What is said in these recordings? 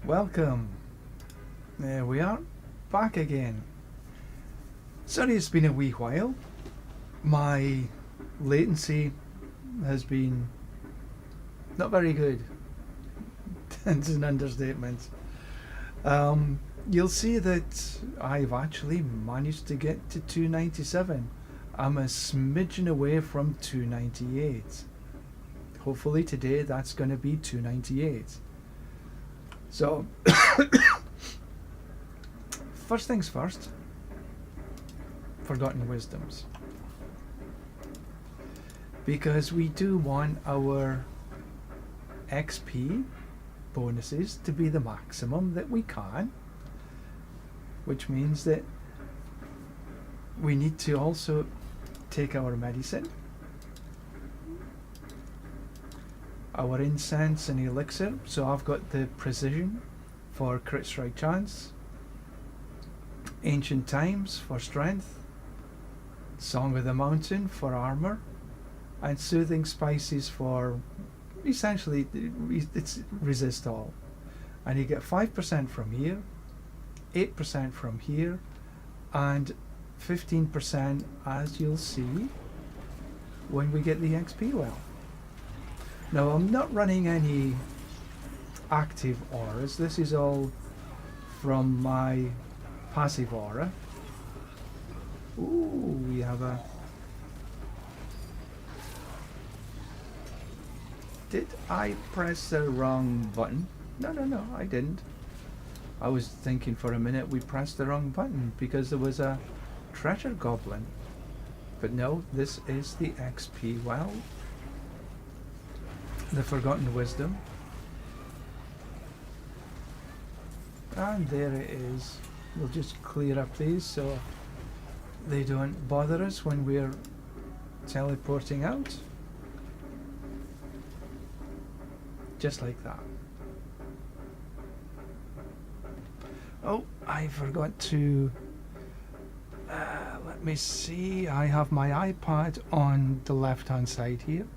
Welcome. There we are, back again. Sorry it's been a wee while. My latency has been not very good. It's an understatement. You'll see that I've actually managed to get to 297. I'm a smidgen away from 298. Hopefully today that's going to be 298. So, first things first, Forgotten Wisdoms. Because we do want our XP bonuses to be the maximum that we can, which means that we need to also take our medicine, our incense and elixir. So I've got the precision for crit strike chance, ancient times for strength, song of the mountain for armor, and soothing spices for essentially it's resist all. And you get 5% from here, 8% from here, and 15%, as you'll see when we get the XP well. Now I'm not running any active auras. This is all from my passive aura. Ooh, we have a... Did I press the wrong button? No, I didn't. I was thinking for a minute we pressed the wrong button because there was a treasure goblin. But no, this is the XP well. The Forgotten Wisdom. And there it is. We'll just clear up these so they don't bother us when we're teleporting out. Just like that. Oh, I forgot to... let me see. I have my iPad on the left hand side here.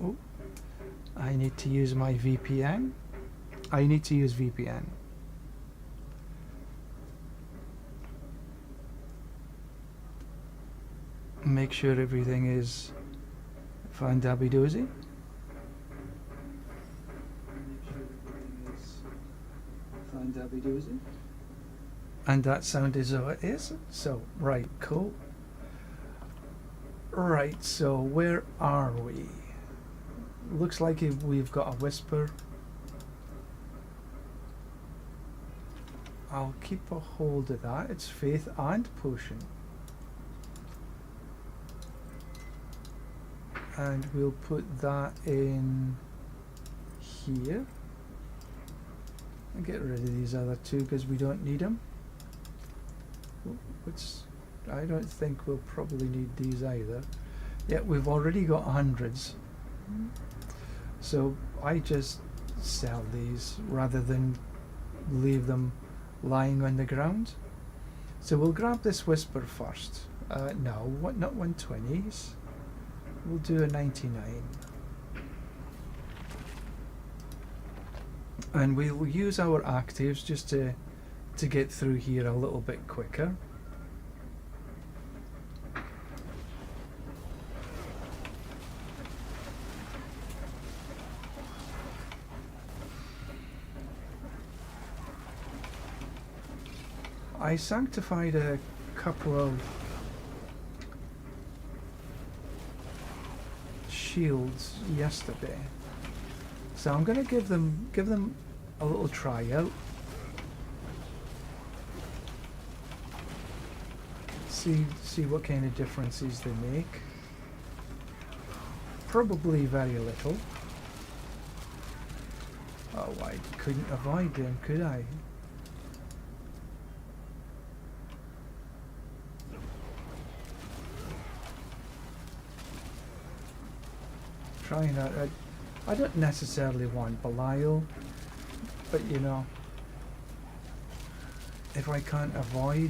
Oh, I need to use my VPN. I need to use VPN. Make sure everything is fan-dabby-doozy. Fan-dabby-doozy. And that sound is how it is. So, right, cool. Right, so where are we? Looks like we've got a whisper. I'll keep a hold of that. It's faith and potion. And we'll put that in here. And get rid of these other two because we don't need them. Which I don't think we'll probably need these either. Yeah, we've already got hundreds. So I just sell these rather than leave them lying on the ground. So we'll grab this whisper first. No, not 120s. We'll do a 99. And we'll use our actives just to get through here a little bit quicker. I sanctified a couple of shields yesterday, so I'm going to give them a little try out. See what kind of differences they make. Probably very little. Oh, I couldn't avoid them, could I? Trying out. I don't necessarily want Belial, but you know, if I can't avoid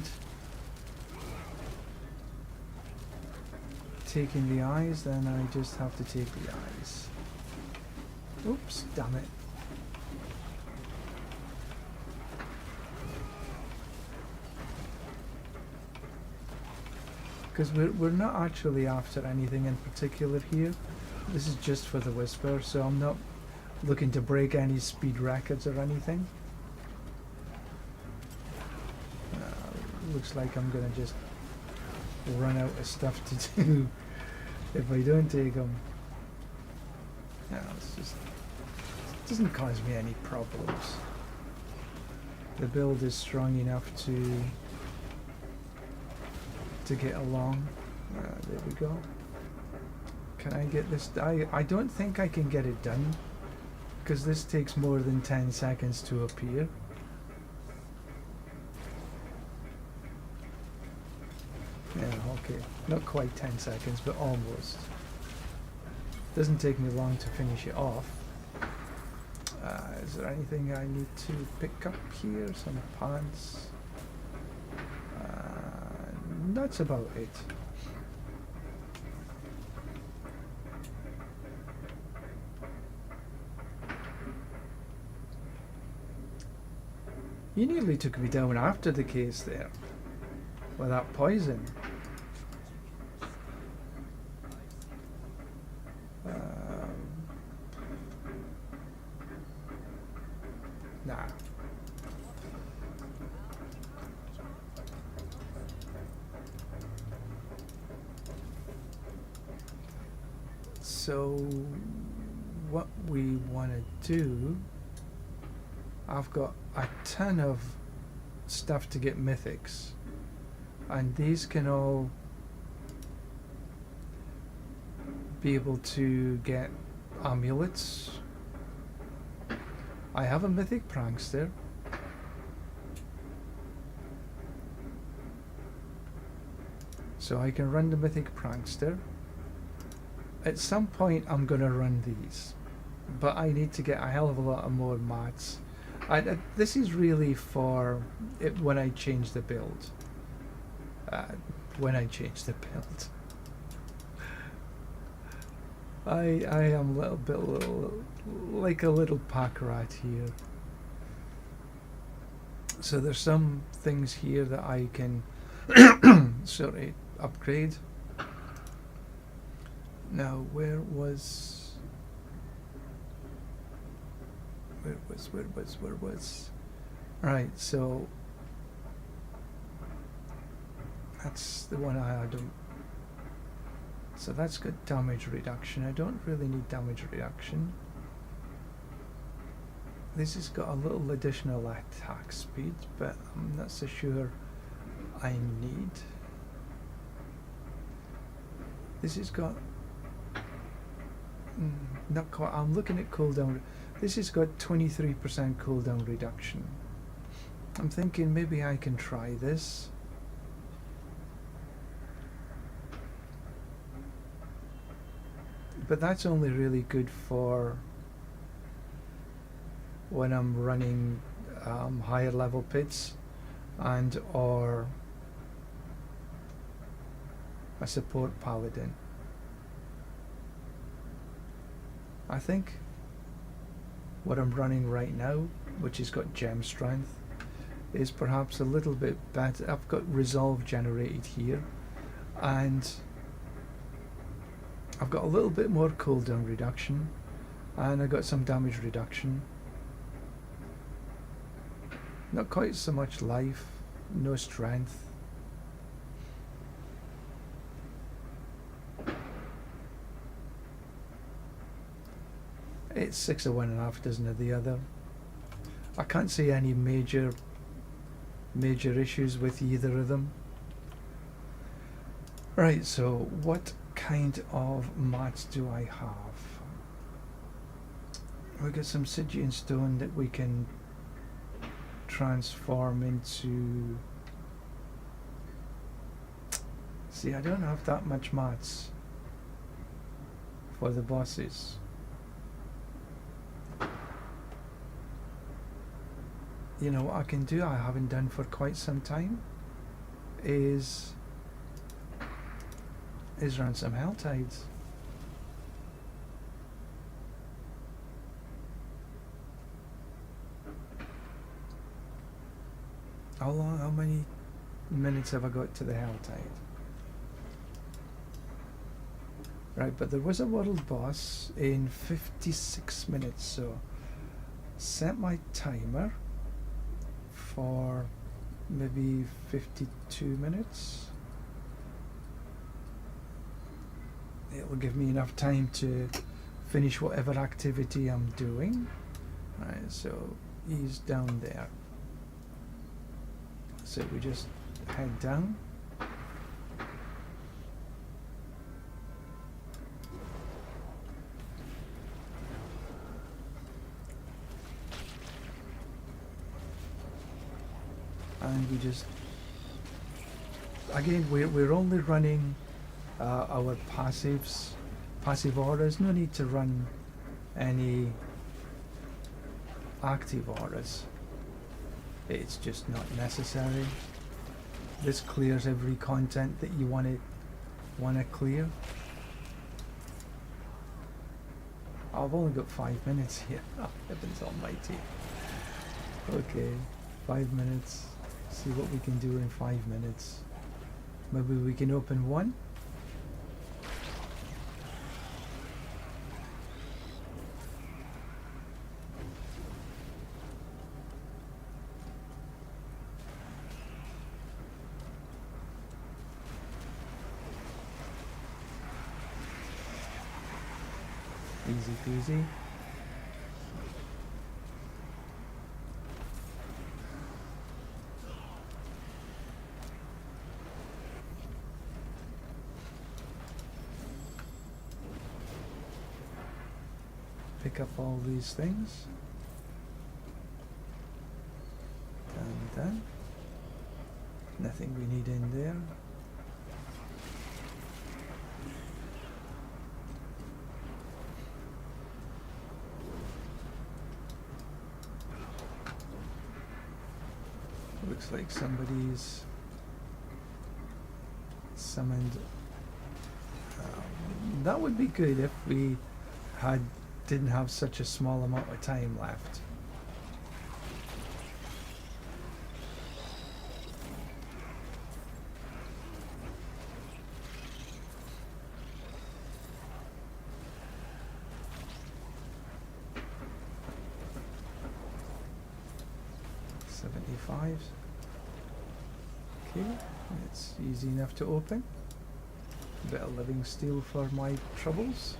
taking the eyes, then I just have to take the eyes. Oops, damn it. Because we're not actually after anything in particular here. This is just for the Whisper, so I'm not looking to break any speed records or anything. Looks like I'm gonna just run out of stuff to do if I don't take them. No, it's just, it doesn't cause me any problems. The build is strong enough to get along. There we go. Can I get this? I don't think I can get it done because this takes more than 10 seconds to appear. Yeah, okay. Not quite 10 seconds, but almost. Doesn't take me long to finish it off. Is there anything I need to pick up here? Some pants. That's about it. You nearly took me down after the case there. With that poison. Nah. So what we want to do, I've got a ton of stuff to get mythics, and these can all be able to get amulets. I have a mythic prankster. So I can run the mythic prankster. At some point I'm going to run these, but I need to get a hell of a lot of more mats. This is really for it when I change the build. When I change the build. I am a little bit like a little pack rat here. So there's some things here that I can sorry, upgrade. Now where was right, so that's the one I don't. So that's got damage reduction. I don't really need damage reduction. This has got a little additional attack speed, but I'm not so sure I need. This has got not quite. I'm looking at cooldown. This has got 23% cooldown reduction. I'm thinking maybe I can try this. But that's only really good for when I'm running higher level pits and or a support paladin. I think what I'm running right now, which has got gem strength, is perhaps a little bit better. I've got resolve generated here, and I've got a little bit more cooldown reduction, and I got some damage reduction. Not quite so much life, no strength. It's 6 of one and a half dozen of the other. I can't see any major issues with either of them. Right, so what kind of mats do I have? We got some Stygian stone that we can transform into. See, I don't have that much mats for the bosses. You know what I can do, I haven't done for quite some time, is run some hell tides. How many minutes have I got to the hell tide? Right, but there was a world boss in 56 minutes, so set my timer for maybe 52 minutes. It'll give me enough time to finish whatever activity I'm doing. Right, so he's down there. So we just head down. And we just, again, we're only running our passive auras. No need to run any active auras. It's just not necessary. This clears every content that you want to clear. I've only got 5 minutes here. Oh, heavens almighty. Okay, 5 minutes. See what we can do in 5 minutes. Maybe we can open one. Easy peasy. Pick up all these things. Done. Nothing we need in there. Looks like somebody's summoned. That would be good if we didn't have such a small amount of time left. Okay, it's easy enough to open. A bit of living steel for my troubles.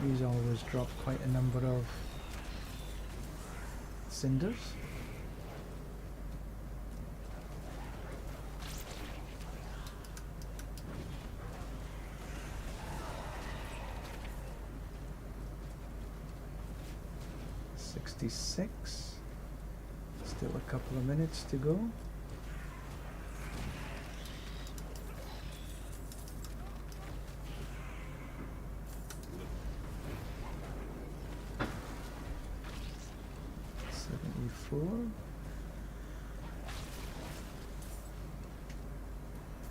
These always drop quite a number of cinders. Still a couple of minutes to go.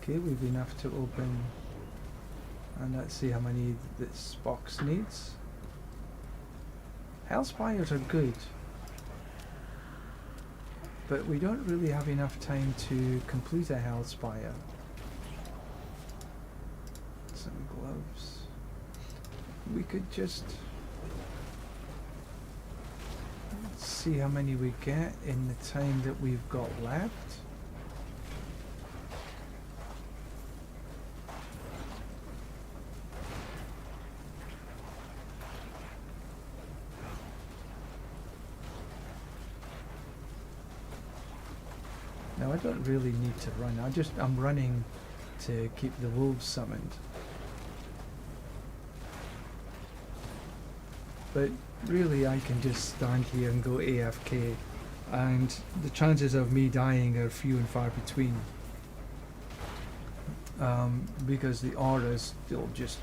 Okay, we've enough to open, and let's see how many this box needs. Hellspires are good, but we don't really have enough time to complete a Hellspire. Some gloves. We could just see how many we get in the time that we've got left. Now I don't really need to run, I'm running to keep the wolves summoned. But really I can just stand here and go AFK, and the chances of me dying are few and far between. Because the auras still just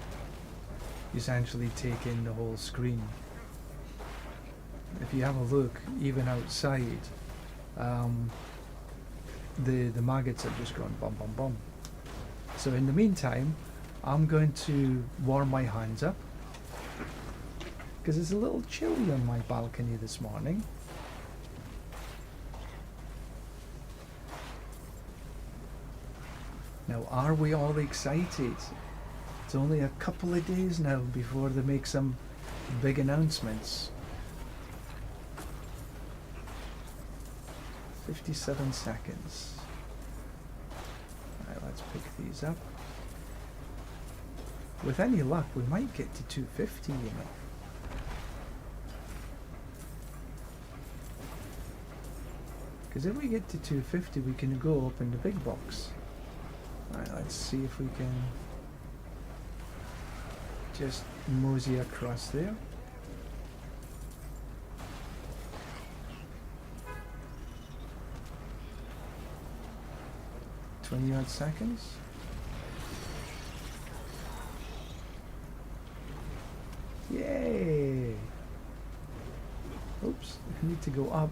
essentially take in the whole screen. If you have a look, even outside, the maggots are just going bum bum bum. So in the meantime, I'm going to warm my hands up. because it's a little chilly on my balcony this morning. Now, are we all excited? It's only a couple of days now before they make some big announcements. 57 seconds. Alright, let's pick these up. With any luck, we might get to 250, you know. Because if we get to 250, we can go open the big box. Alright, let's see if we can just mosey across there. Odd seconds. Yay! Oops, we need to go up.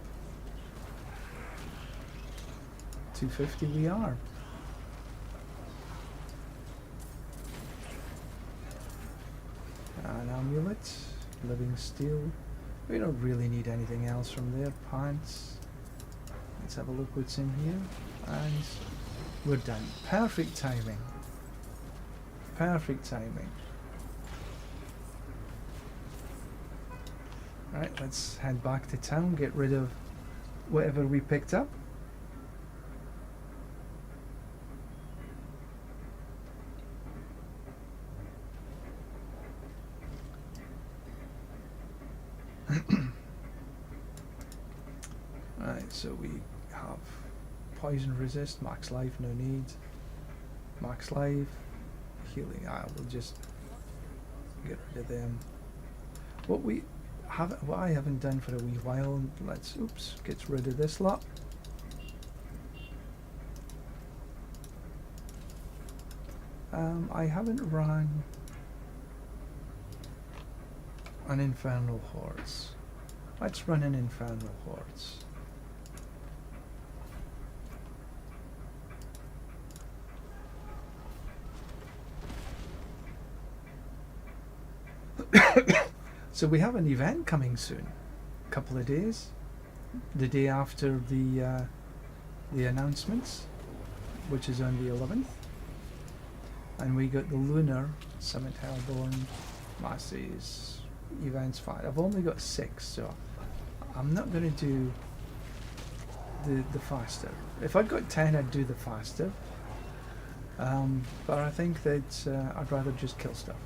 250 we are. An amulet, living steel. We don't really need anything else from there. Pants. Let's have a look what's in here. And we're done. Perfect timing. Perfect timing. Right, let's head back to town, get rid of whatever we picked up. Right, so we have poison resist, max life, no need. Max life, healing. We'll just get rid of them. What I haven't done for a wee while. Let's get rid of this lot. I haven't run an Infernal Hordes. Let's run an Infernal Hordes. So we have an event coming soon, a couple of days, the day after the announcements, which is on the 11th, and we got the Lunar Summit Hellborn Masses events 5. I've only got 6, so I'm not going to do the faster. If I'd got 10, I'd do the faster, but I think that I'd rather just kill stuff.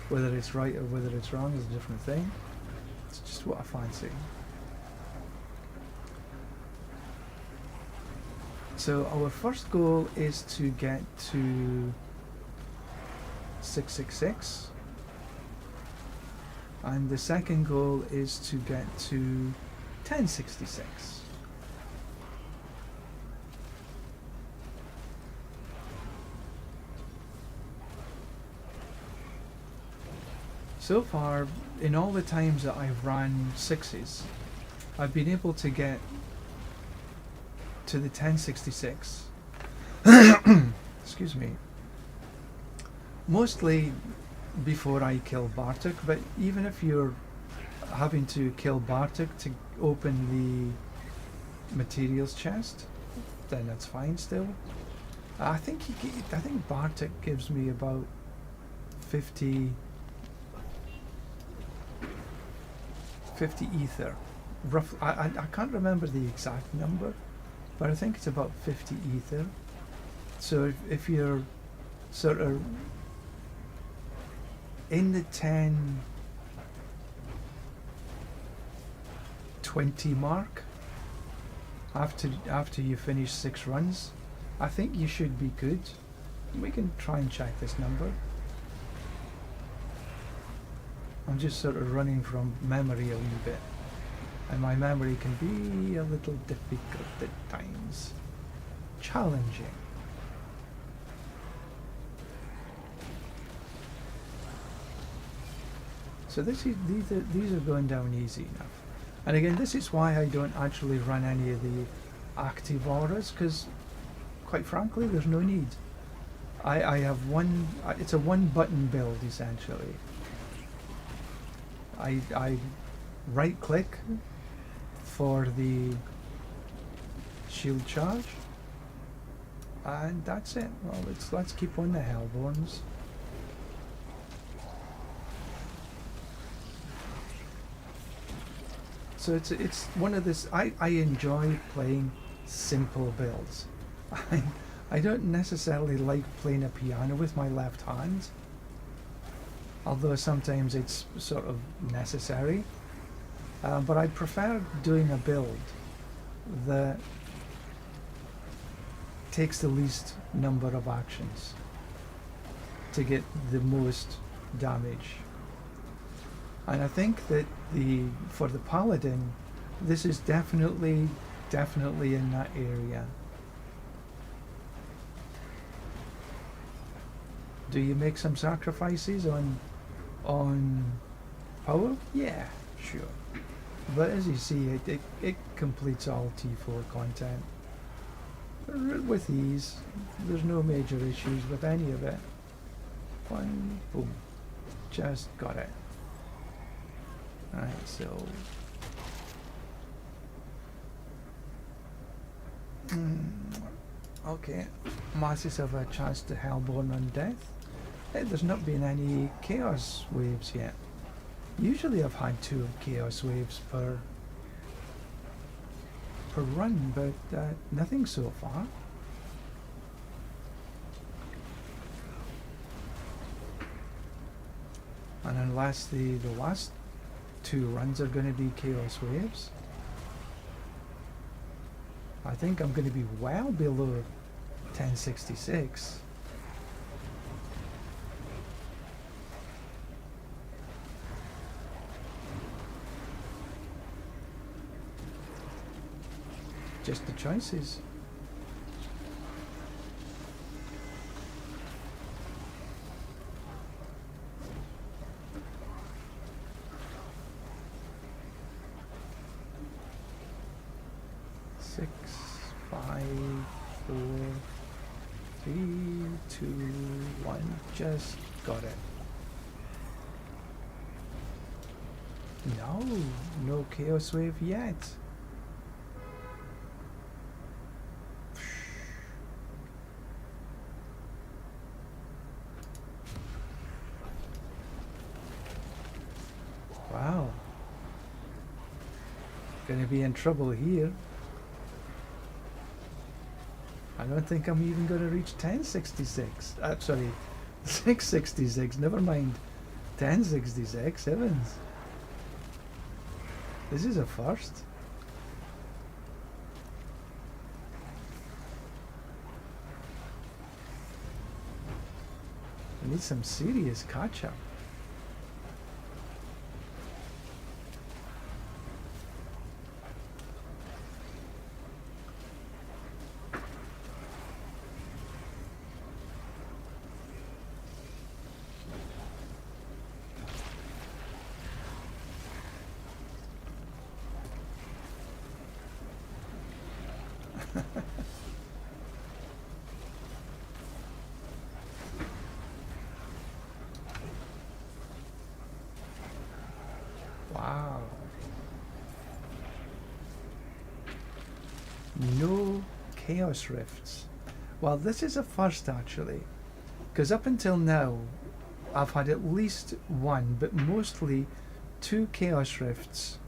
Whether it's right or whether it's wrong is a different thing. It's just what I fancy. So our first goal is to get to 666. And the second goal is to get to 1066. So far, in all the times that I've ran 6s, I've been able to get to the 1066. Excuse me. Mostly before I kill Bartek, but even if you're having to kill Bartek to open the materials chest, then that's fine still. I think Bartek gives me about 50 ether. Roughly, I can't remember the exact number, but I think it's about 50 ether. So if you're sort of in the 10-20 mark after you finish 6 runs, I think you should be good. We can try and check this number. I'm just sort of running from memory a wee bit, and my memory can be a little difficult at times. Challenging. So these are going down easy enough. And again, this is why I don't actually run any of the active auras, because quite frankly there's no need. I have one, it's a one button build essentially. I right click for the shield charge, and that's it. Well, let's keep on the Hellborns. So it's one of this. I enjoy playing simple builds. I don't necessarily like playing a piano with my left hand, although sometimes it's sort of necessary. But I prefer doing a build that takes the least number of actions to get the most damage. And I think that for the Paladin, this is definitely in that area. Do you make some sacrifices on power? Yeah, sure. But as you see, it completes all T4 content with ease. There's no major issues with any of it. One, boom, just got it. Alright, so okay, masses have a chance to Hellborn on death. There's not been any chaos waves yet. Usually I've had 2 chaos waves per run, but nothing so far. And unless the last 2 runs are going to be chaos waves, I think I'm going to be well below 1066. Just the choices. Six, 5, 4, 3, 2, 1. Just got it. No chaos wave yet. Wow. Gonna be in trouble here. I don't think I'm even gonna reach 1066. Sorry, 666. Never mind. 1066. Heavens. This is a first. I need some serious catch-up. Wow. No Chaos Rifts. Well, this is a first actually, because up until now I've had at least 1, but mostly 2 Chaos Rifts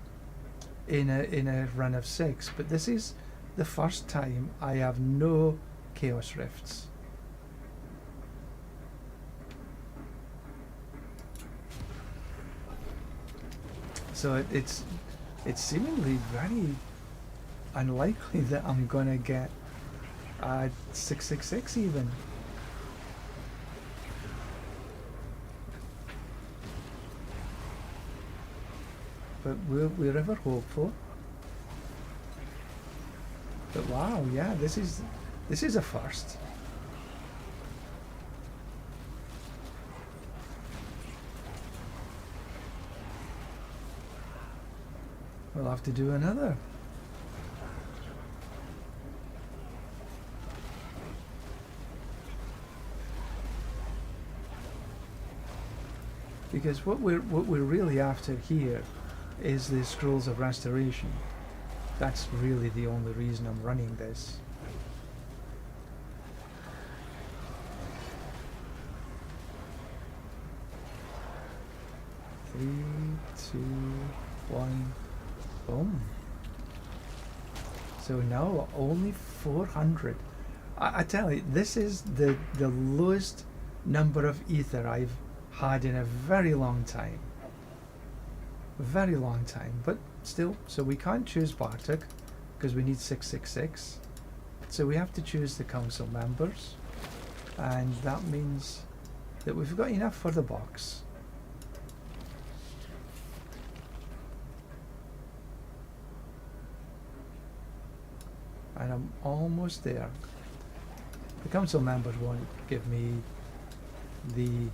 in a run of 6. But this is the first time I have no Chaos Rifts. So it's seemingly very unlikely that I'm gonna get 666 even. But we're ever hopeful. But wow, yeah, this is a first. We'll have to do another. Because what we're really after here is the Scrolls of Restoration. That's really the only reason I'm running this. Three, two, one, boom. So now only 400. I tell you, this is the lowest number of ether I've had in a very long time. Very long time, but still. So we can't choose Bartek because we need 666. So we have to choose the council members, and that means that we've got enough for the box. And I'm almost there. The council members won't give me the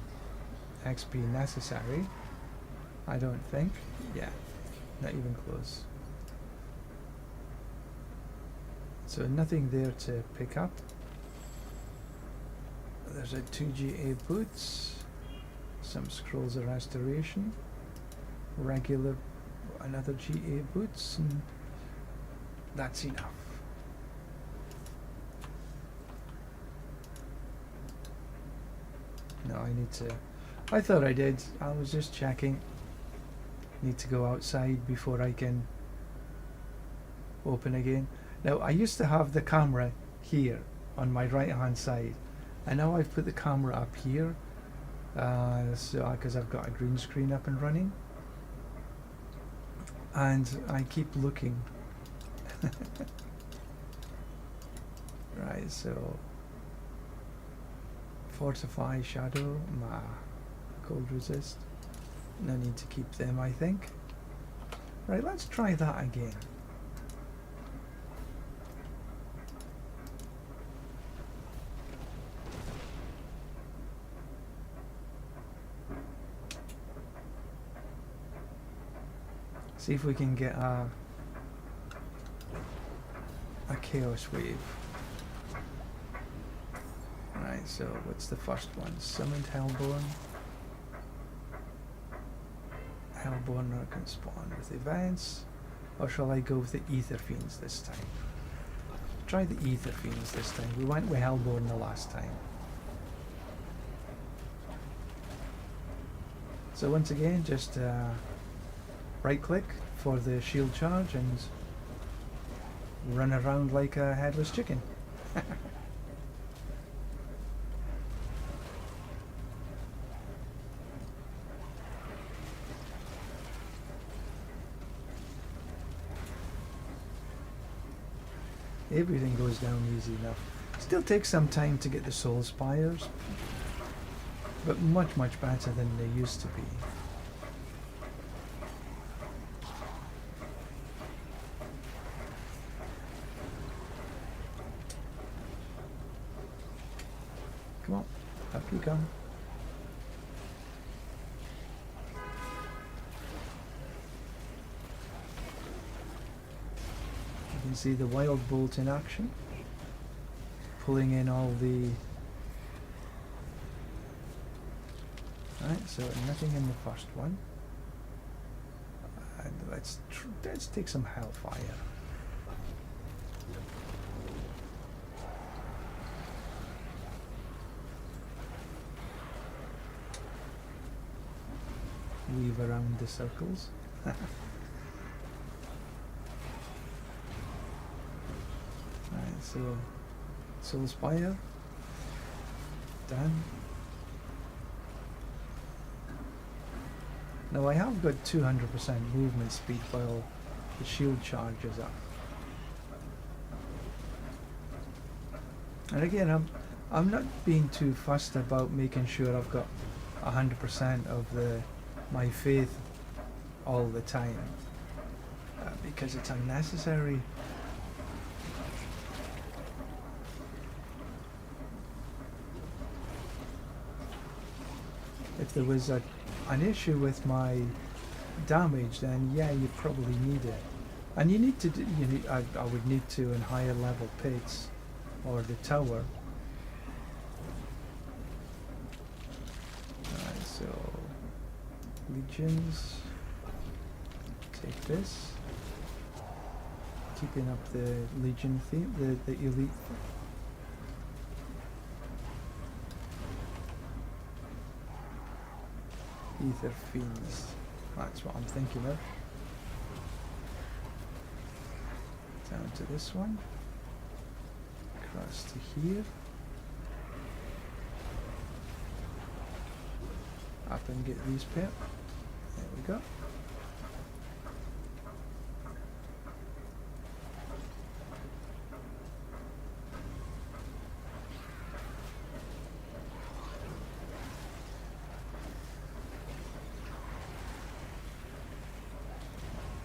XP necessary, I don't think. Yeah, not even close. So nothing there to pick up. There's a 2 GA boots, some Scrolls of Restoration, regular, another GA boots, and that's enough. No, I need to... I thought I did. I was just checking. Need to go outside before I can open again. Now, I used to have the camera here on my right hand side, and now I've put the camera up here because I've got a green screen up and running, and I keep looking. Right, so Fortify, Shadow, Cold Resist. No need to keep them, I think. Right, let's try that again. See if we can get a Chaos Wave. Right, so what's the first one? Summoned Hellborn. Hellborn can spawn with events. Or shall I go with the Ether Fiends this time? Try the Ether Fiends this time. We went with Hellborn the last time. So once again, just right click for the shield charge and run around like a headless chicken. Everything goes down easy enough. Still takes some time to get the soul spires, but much better than they used to be. Come on, up you come. You can see the Wild Bolt in action, pulling in all the... Right, so nothing in the first one. And let's take some Hellfire. Weave around the circles. Right, so Soul Spire done. Now I have got 200% movement speed while the shield charges up. And again, I'm not being too fussed about making sure I've got 100% of my faith all the time, because it's unnecessary. If there was an issue with my damage, then yeah, you probably need it, and you need to do, I would need to in higher level pits or the tower. Right, so Legions. Take this. Keeping up the Legion theme, the elite. Ether Fiends. That's what I'm thinking of. Down to this one. Across to here. Up and get these pip. There we go.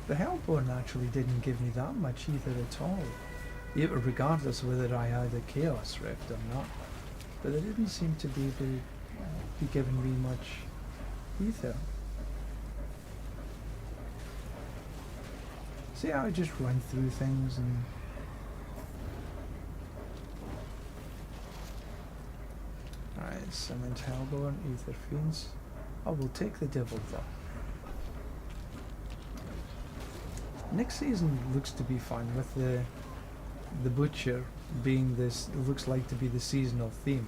The Hellborn actually didn't give me that much either at all, even regardless of whether I had a Chaos Rift or not. But they didn't seem to be giving me much either. See how I just run through things and... Alright, summoned Hellborn, Ether Fiends. Oh, we'll take the Devil though. Next season looks to be fun with the Butcher being this, looks like to be the seasonal theme.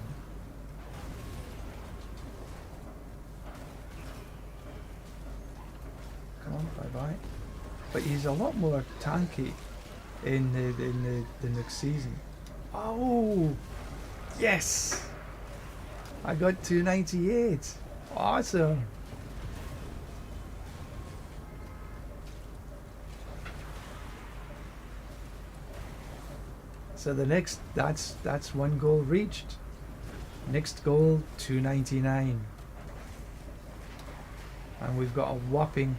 Come on, bye bye. But he's a lot more tanky in the next season. Oh, yes! I got 298. Awesome. So the next, that's one goal reached. Next goal, 299. And we've got a whopping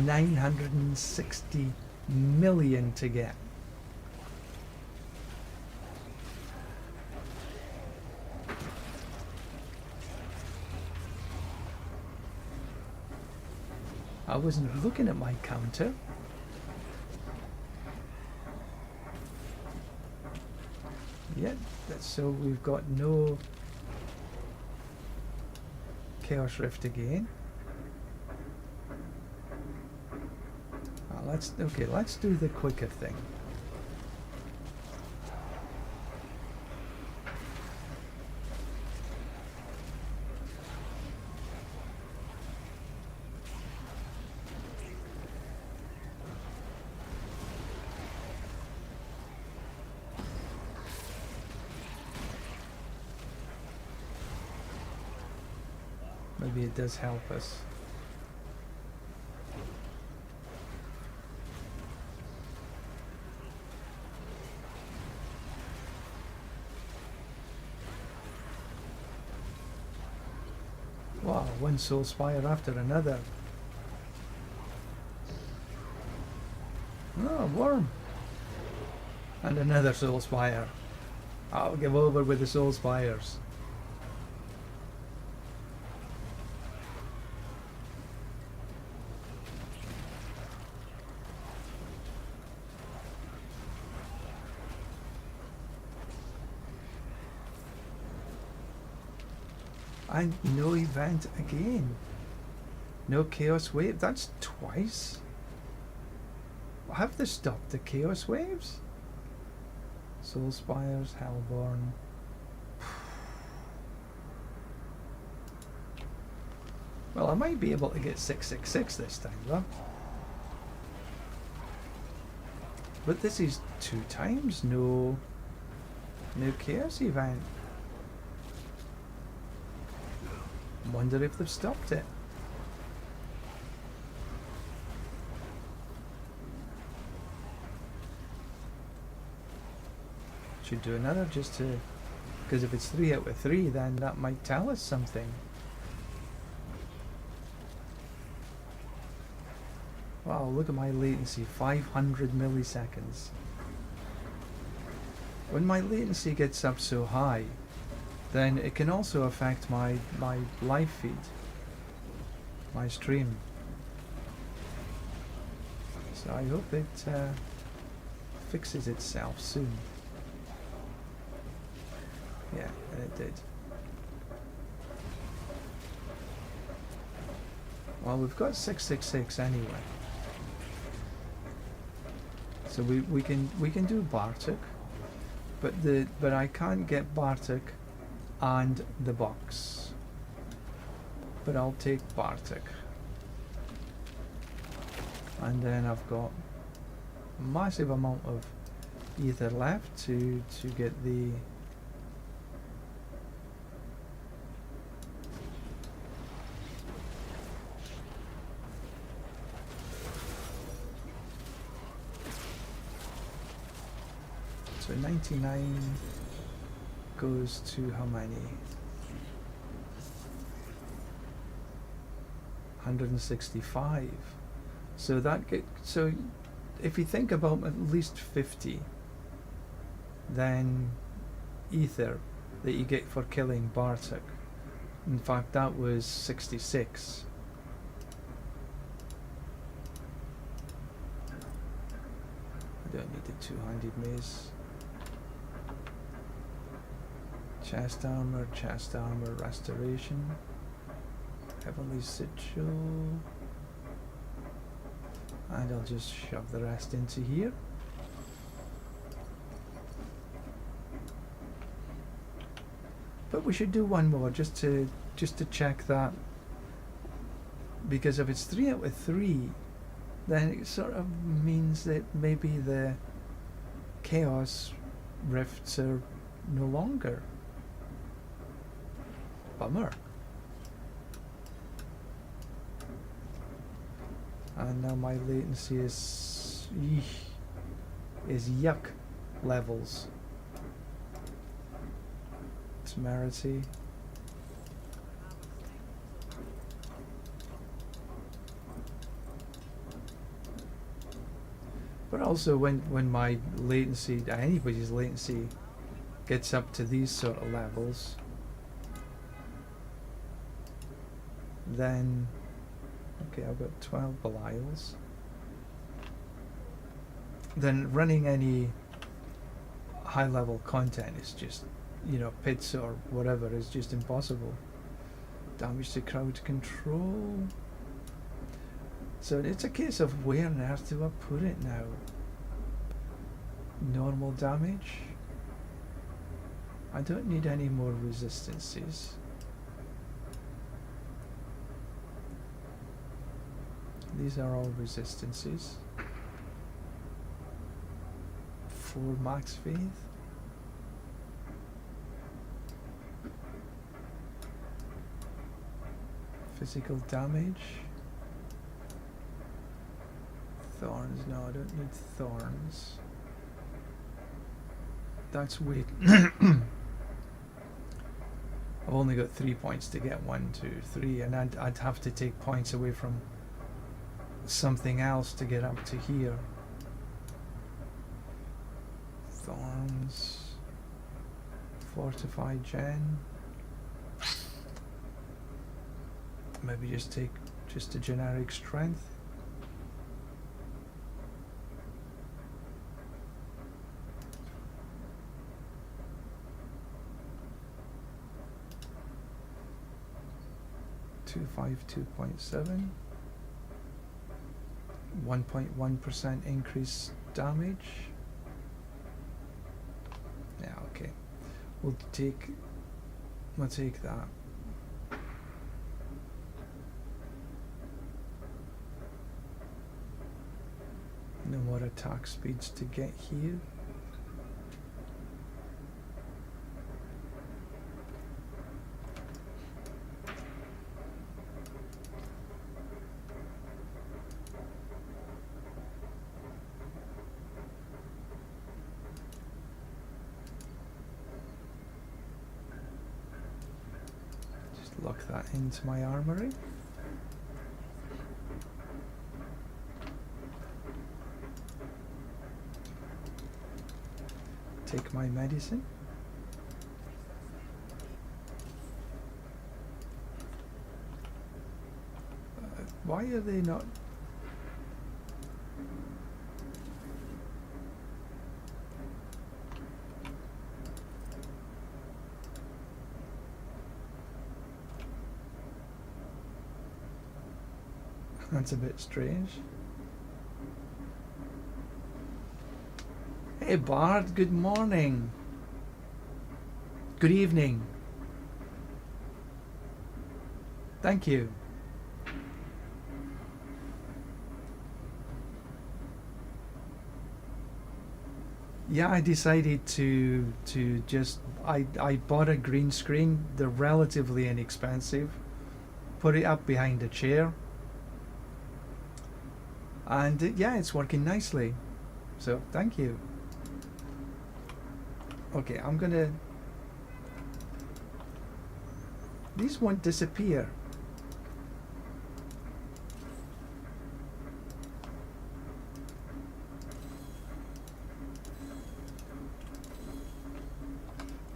960 million to get. I wasn't looking at my counter. Yet, so we've got no Chaos Rift again. Let's do the quicker thing. Maybe it does help us. Wow, one Soul Spire after another. Oh, worm. And another Soul Spire. I'll give over with the Soul Spires. And no event again. No Chaos Wave. That's twice. Have they stopped the Chaos Waves? Soul Spires, Hellborn. Well, I might be able to get 666 this time though. But this is 2 times no Chaos event. Wonder if they've stopped it. Should do another just to, because if it's 3 out of 3, then that might tell us something. Wow, look at my latency, 500 milliseconds. When my latency gets up so high, then it can also affect my live feed, my stream. So I hope it fixes itself soon. Yeah, and it did. Well, we've got 666 anyway. So we can do Bartek, but I can't get Bartek and the box. But I'll take Bartek. And then I've got a massive amount of ether left to get the so 99 goes to how many? 165. So so if you think about at least 50 then ether that you get for killing Bartek. In fact, that was 66. I don't need a two-handed mace. Chest armor, restoration. Heavenly sigil. And I'll just shove the rest into here. But we should do one more just to check that, because if it's 3 out of 3, then it sort of means that maybe the chaos rifts are no longer. Bummer. And now my latency is yuck levels. Temerity. But also when my latency, anybody's latency, gets up to these sort of levels, then okay, I've got 12 Belials. Then running any high level content is just, pits or whatever is just impossible. Damage to crowd control. So it's a case of where on earth do I put it now? Normal damage. I don't need any more resistances. These are all resistances. 4 max faith. Physical damage. Thorns. No, I don't need thorns. That's weird. I've only got 3 points to get 1, 2, 3, and I'd have to take points away from something else to get up to here. Thorns. Fortify gen. Maybe just take just a generic strength. Two 2.7. 1.1% increase damage. Yeah, okay. We'll take that. No more attack speeds to get here. Lock that into my armory. Take my medicine. Why are they not? That's a bit strange. Hey Bard, good morning. Good evening. Thank you. Yeah, I decided to just I bought a green screen. They're relatively inexpensive. Put it up behind a chair. And yeah, it's working nicely. So, thank you. Okay, I'm gonna... These won't disappear.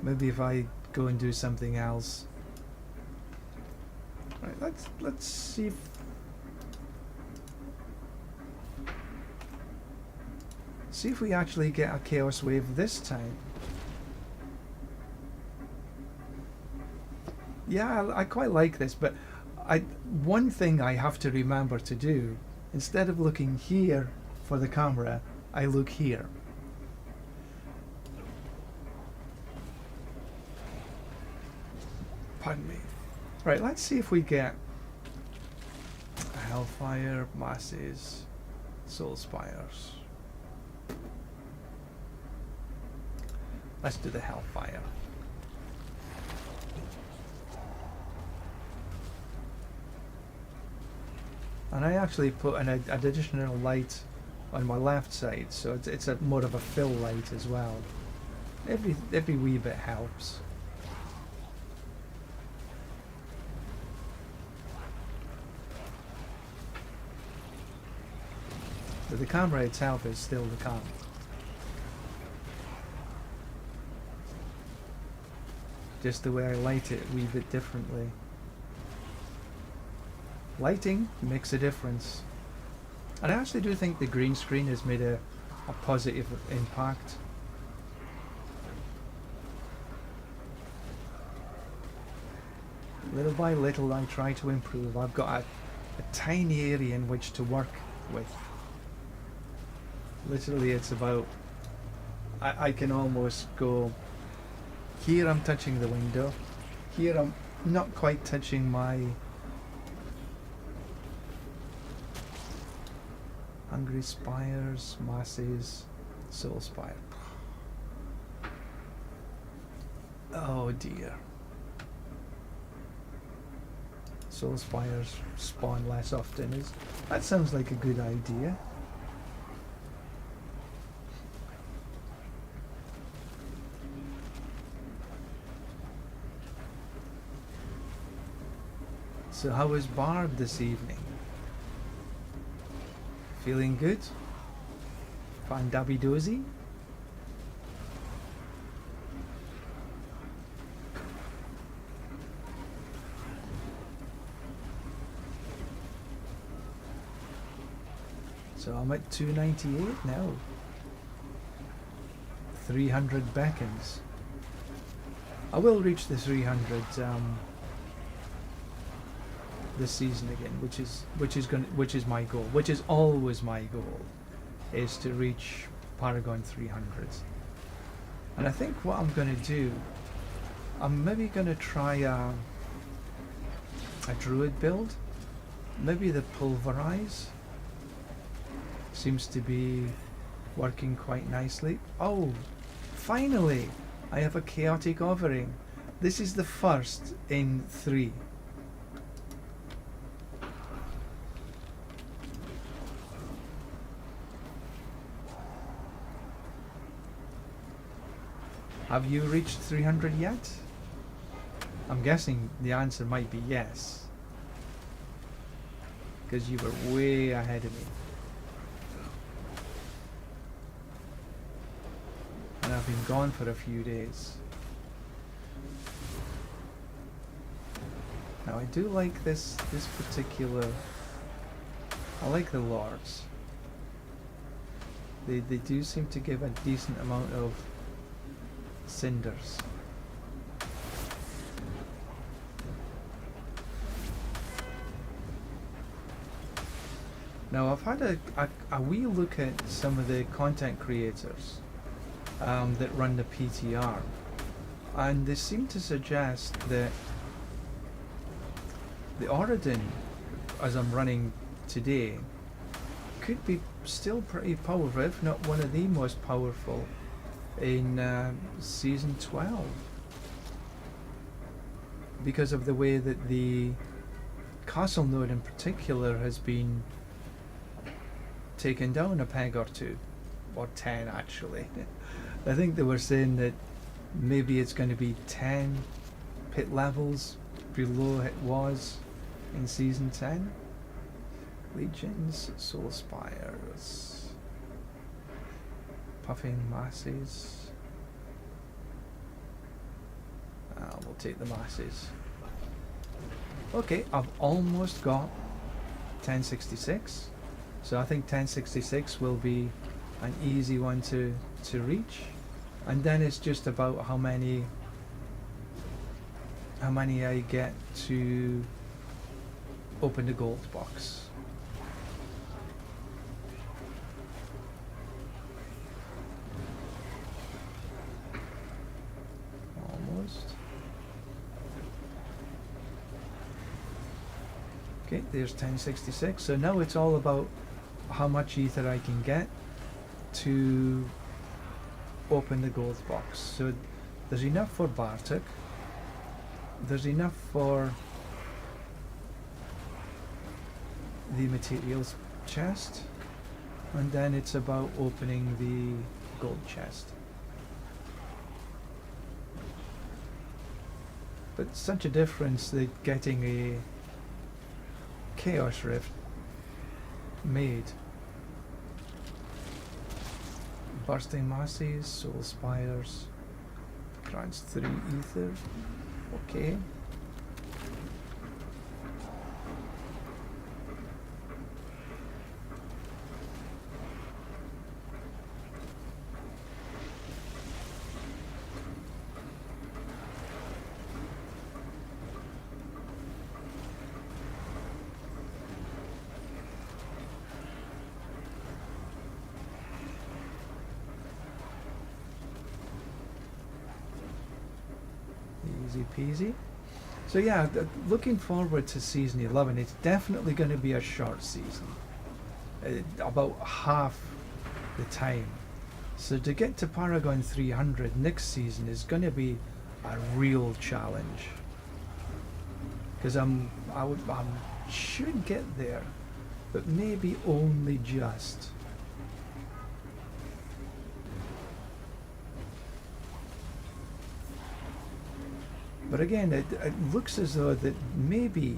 Maybe if I go and do something else. Right, let's see if... See if we actually get a chaos wave this time. Yeah, I quite like this, but one thing I have to remember to do, instead of looking here for the camera, I look here. Pardon me. Right, let's see if we get Hellfire, Masses, Soul Spires. Let's do the Hellfire. And I actually put an additional light on my left side, so it's a more of a fill light as well. Every wee bit helps. But the camera itself is still the camera. Just the way I light it a wee bit differently. Lighting makes a difference. And I actually do think the green screen has made a positive impact. Little by little I try to improve. I've got a tiny area in which to work with. Literally it's about... I can almost go... Here I'm touching the window. Here I'm not quite touching my... Hungry Spires, Masses, Soul Spire. Oh dear. Soul Spires spawn less often. That sounds like a good idea. So how was Bard this evening? Feeling good? Fine dabby dozy? So I'm at 298 now. 300 beckons. I will reach the 300 this season again, which is my goal, which is always my goal, is to reach Paragon 300s. And I think what I'm going to do, I'm maybe going to try a druid build. Maybe the pulverize seems to be working quite nicely. Oh, finally I have a chaotic offering. This is the first in 3. Have you reached 300 yet? I'm guessing the answer might be yes, because you were way ahead of me. And I've been gone for a few days. Now I do like this particular... I like the lords. They do seem to give a decent amount of cinders. Now I've had a wee look at some of the content creators that run the PTR, and they seem to suggest that the Auradin, as I'm running today, could be still pretty powerful, if not one of the most powerful in Season 12, because of the way that the castle node in particular has been taken down a peg or two, or 10 actually. I think they were saying that maybe it's going to be 10 pit levels below it was in Season 10. Legions, Soul Spires, Puffing Masses. We'll take the masses. Okay, I've almost got 1066, so I think 1066 will be an easy one to reach, and then it's just about how many I get to open the gold box. Almost. Okay, there's 1066. So now it's all about how much ether I can get to open the gold box. So there's enough for Bartok. There's enough for the materials chest, and then it's about opening the gold chest. But such a difference that getting a Chaos Rift made. Bursting Masses, Soul Spires, grants 3 ether. Okay. Easy peasy. So yeah, looking forward to Season 11. It's definitely going to be a short season. About half the time. So to get to Paragon 300 next season is going to be a real challenge. Because I should get there, but maybe only just. But again, it looks as though that maybe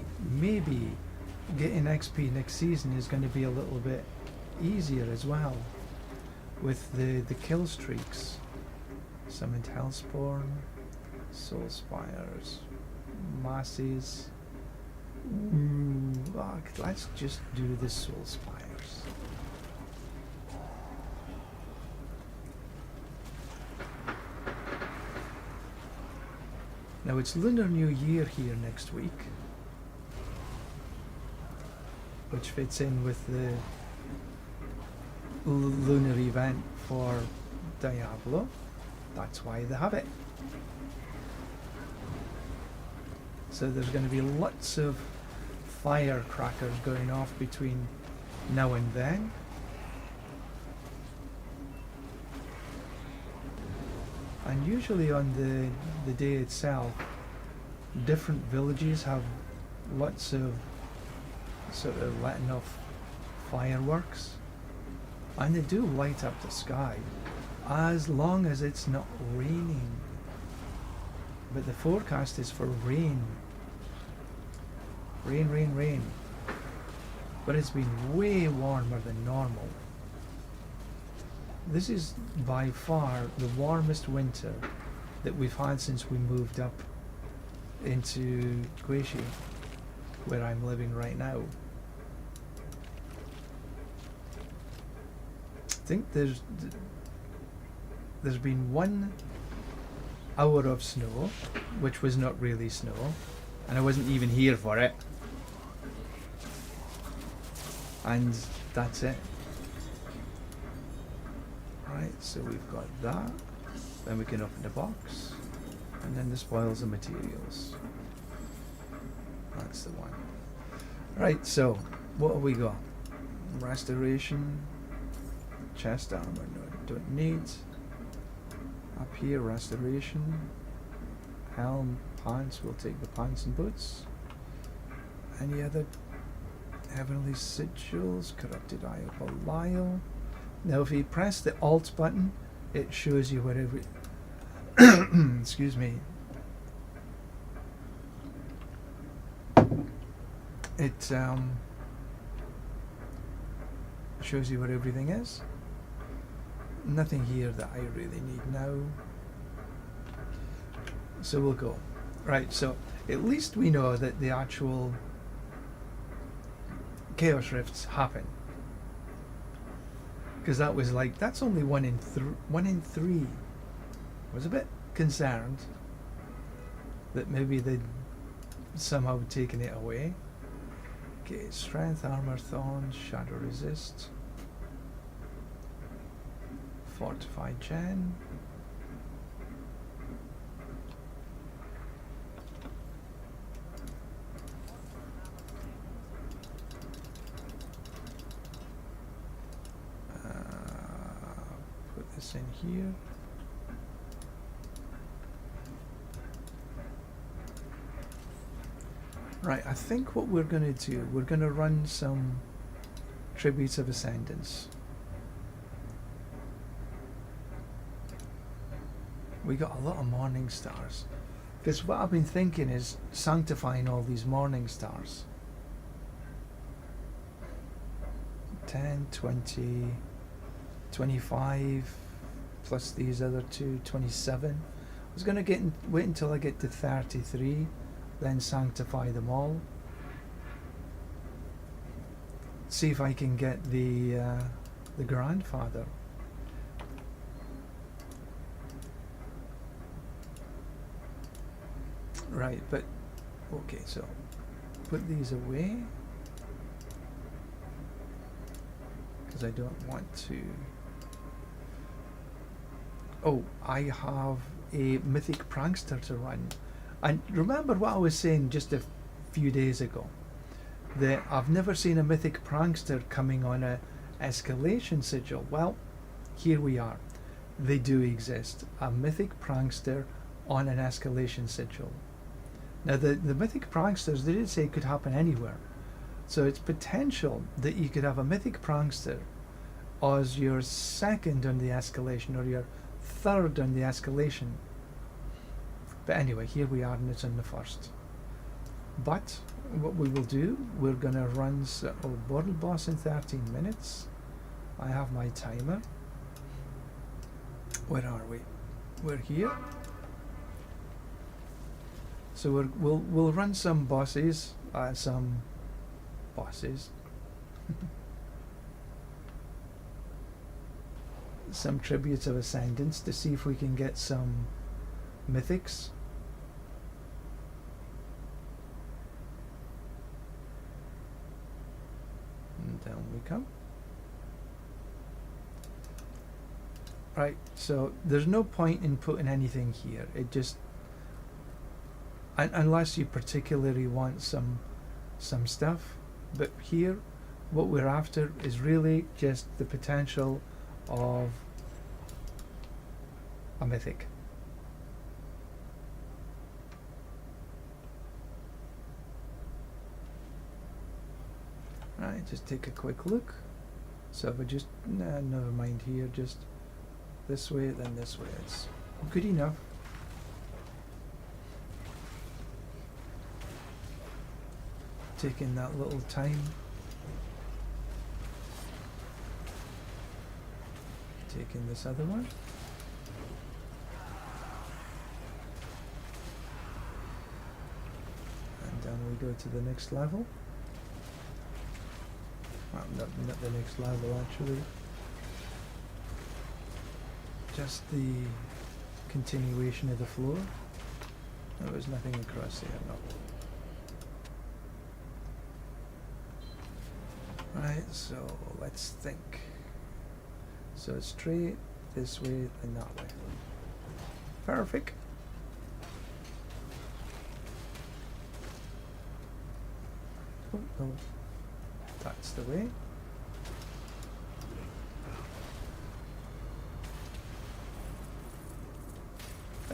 getting XP next season is going to be a little bit easier as well, with the kill streaks. Summoned Hellspawn, Soul Spires, Masses. Let's just do the Soul Spires. Now it's Lunar New Year here next week, which fits in with the lunar event for Diablo. That's why they have it. So there's going to be lots of firecrackers going off between now and then. And usually on the day itself, different villages have lots of sort of letting off fireworks, and they do light up the sky as long as it's not raining. But the forecast is for rain. Rain. But it's been way warmer than normal. This is by far the warmest winter that we've had since we moved up into Guishi, where I'm living right now. I think there's been 1 hour of snow, which was not really snow, and I wasn't even here for it. And that's it. Right, so we've got that. Then we can open the box. And then the spoils and materials. That's the one. Right, so what have we got? Restoration. Chest armor, no, don't need. Up here, restoration. Helm, pants, we'll take the pants and boots. Any other heavenly sigils? Corrupted Eye of Belial. Now if you press the Alt button, it shows you wherever excuse me. It shows you where everything is. Nothing here that I really need now. So we'll go. Right, so at least we know that the actual Chaos Rifts happen. Because that was like, that's only 1 in 3. I was a bit concerned that maybe they'd somehow taken it away. Okay, strength, armor, thorns, shadow resist, fortified gen. Put this in here. Right, I think what we're going to do, we're going to run some Tributes of Ascendance. We got a lot of Morning Stars. Because what I've been thinking is sanctifying all these Morning Stars. 10, 20, 25, plus these other two, 27. I was going to wait until I get to 33. Then sanctify them all. See if I can get the grandfather. Right, but okay, so put these away because I don't want to. Oh, I have a mythic prankster to run. And remember what I was saying just a few days ago, that I've never seen a mythic prankster coming on a escalation sigil. Well, here we are. They do exist. A mythic prankster on an escalation sigil. Now the mythic pranksters, they did say it could happen anywhere. So it's potential that you could have a mythic prankster as your second on the escalation or your third on the escalation. But anyway, here we are and it's on the first. But what we will do, we're going to run World Boss in 13 minutes. I have my timer. Where are we? We're here. So we'll run some bosses, some Tributes of Ascendance to see if we can get some mythics. And down we come. Right, so there's no point in putting anything here. It just, unless you particularly want some stuff. But here, what we're after is really just the potential of a mythic. Right, just take a quick look. So if I just, never mind here, just this way, then this way. It's good enough. Taking that little time. Taking this other one. And then we go to the next level. Well, not the next level actually. Just the continuation of the floor. There was nothing across there, no. Right, so let's think. So straight this way and that way. Perfect. Oh, no. That's the way.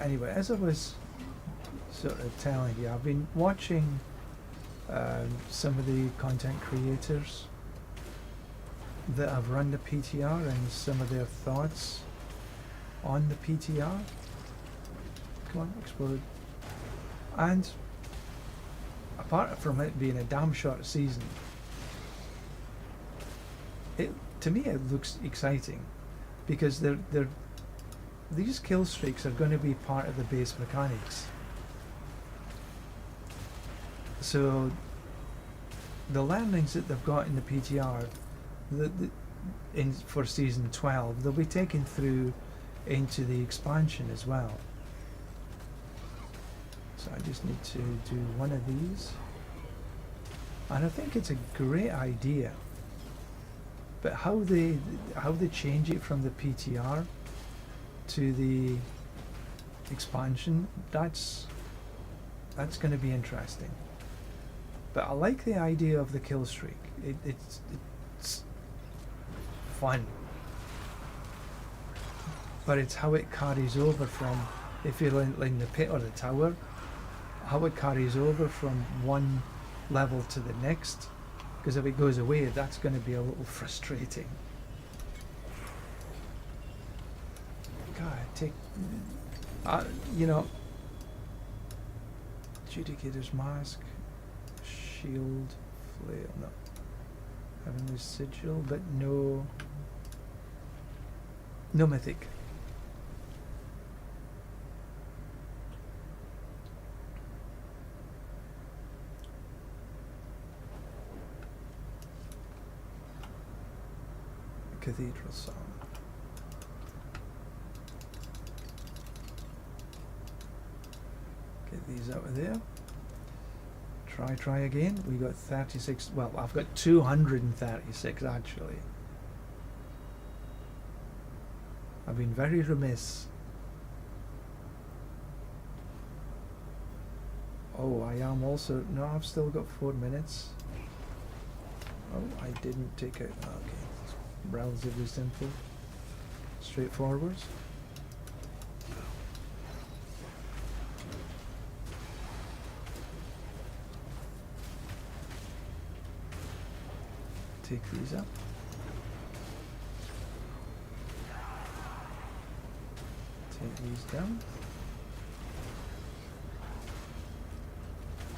Anyway, as I was sort of telling you, I've been watching some of the content creators that have run the PTR and some of their thoughts on the PTR. Come on, explode. And apart from it being a damn short season, to me it looks exciting because these kill streaks are going to be part of the base mechanics. So the learnings that they've got in the PTR for season 12, they'll be taken through into the expansion as well. So I just need to do one of these, and I think it's a great idea. But how they change it from the PTR to the expansion, that's going to be interesting. But I like the idea of the kill streak. It's fun. But it's how it carries over from, if you're in the pit or the tower, how it carries over from one level to the next. Because if it goes away, that's going to be a little frustrating. God, you know, Judicator's Mask, Shield, Flail, no. Heavenly Sigil, but no Mythic. Cathedral Song. Get these out of there. Try again. We got 36. Well, I've got 236 actually. I've been very remiss. Oh, I am also. No, I've still got 4 minutes. Oh, I didn't take it. Okay. Relatively simple, straightforward. Take these up. Take these down.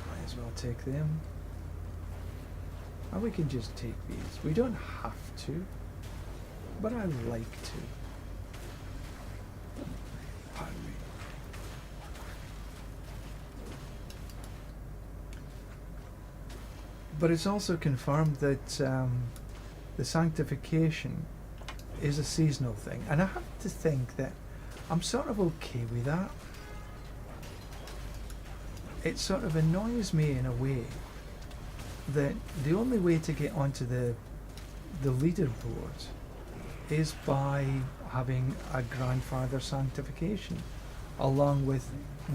Might as well take them. And we can just take these. We don't have to. But I like to. Pardon me. But it's also confirmed that the sanctification is a seasonal thing. And I have to think that I'm sort of okay with that. It sort of annoys me in a way that the only way to get onto the leaderboard is by having a grandfather sanctification along with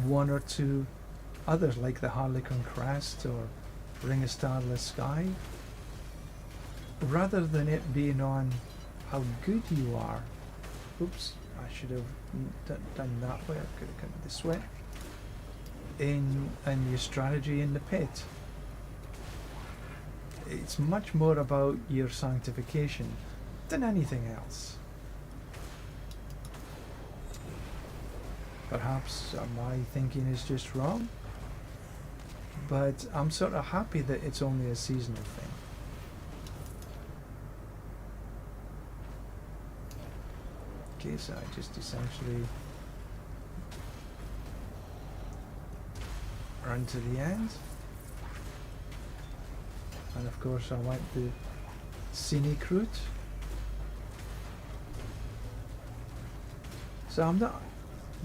one or two others like the Harlequin Crest or Ring of Starless Sky, rather than it being on how good you are. Oops, I should have done that way. I could have come this way. In your strategy in the pit. It's much more about your sanctification than anything else. Perhaps my thinking is just wrong, but I'm sort of happy that it's only a seasonal thing. Okay, so I just essentially run to the end, and of course I want the scenic route. So I'm not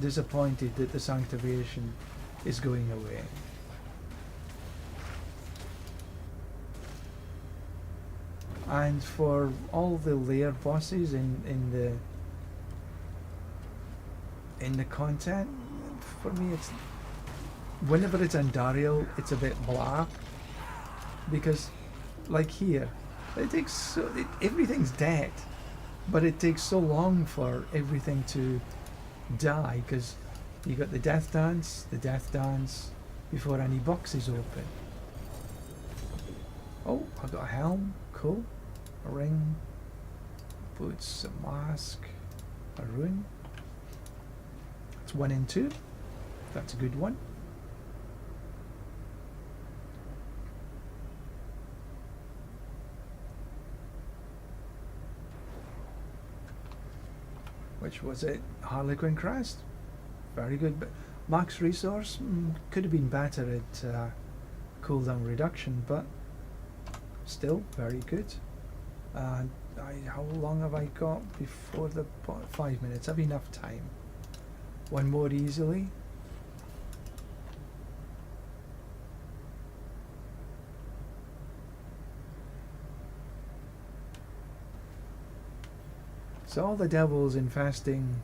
disappointed that the sanctification is going away. And for all the layer bosses in the content, for me it's whenever it's Andariel, it's a bit blah, because like here, everything's dead, but it takes so long for everything to die because you got the death dance before any boxes open. Oh, I got a helm, cool, a ring, boots, a mask, a rune. It's 1 and 2. That's a good one. Which was it? Harlequin Crest. Very good, but max resource could have been better at cooldown reduction, but still very good. And how long have I got before the 5 minutes? I've enough time. One more easily. So all the devils infesting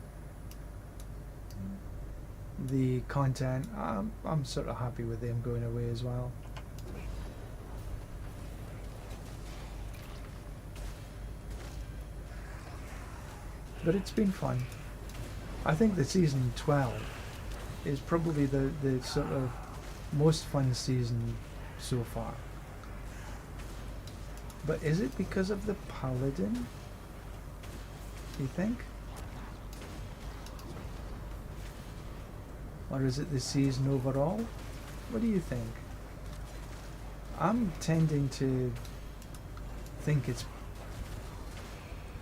the content, I'm sort of happy with them going away as well. But it's been fun. I think the season 12 is probably the sort of most fun season so far. But is it because of the Paladin? Do you think? Or is it the season overall? What do you think? I'm tending to think it's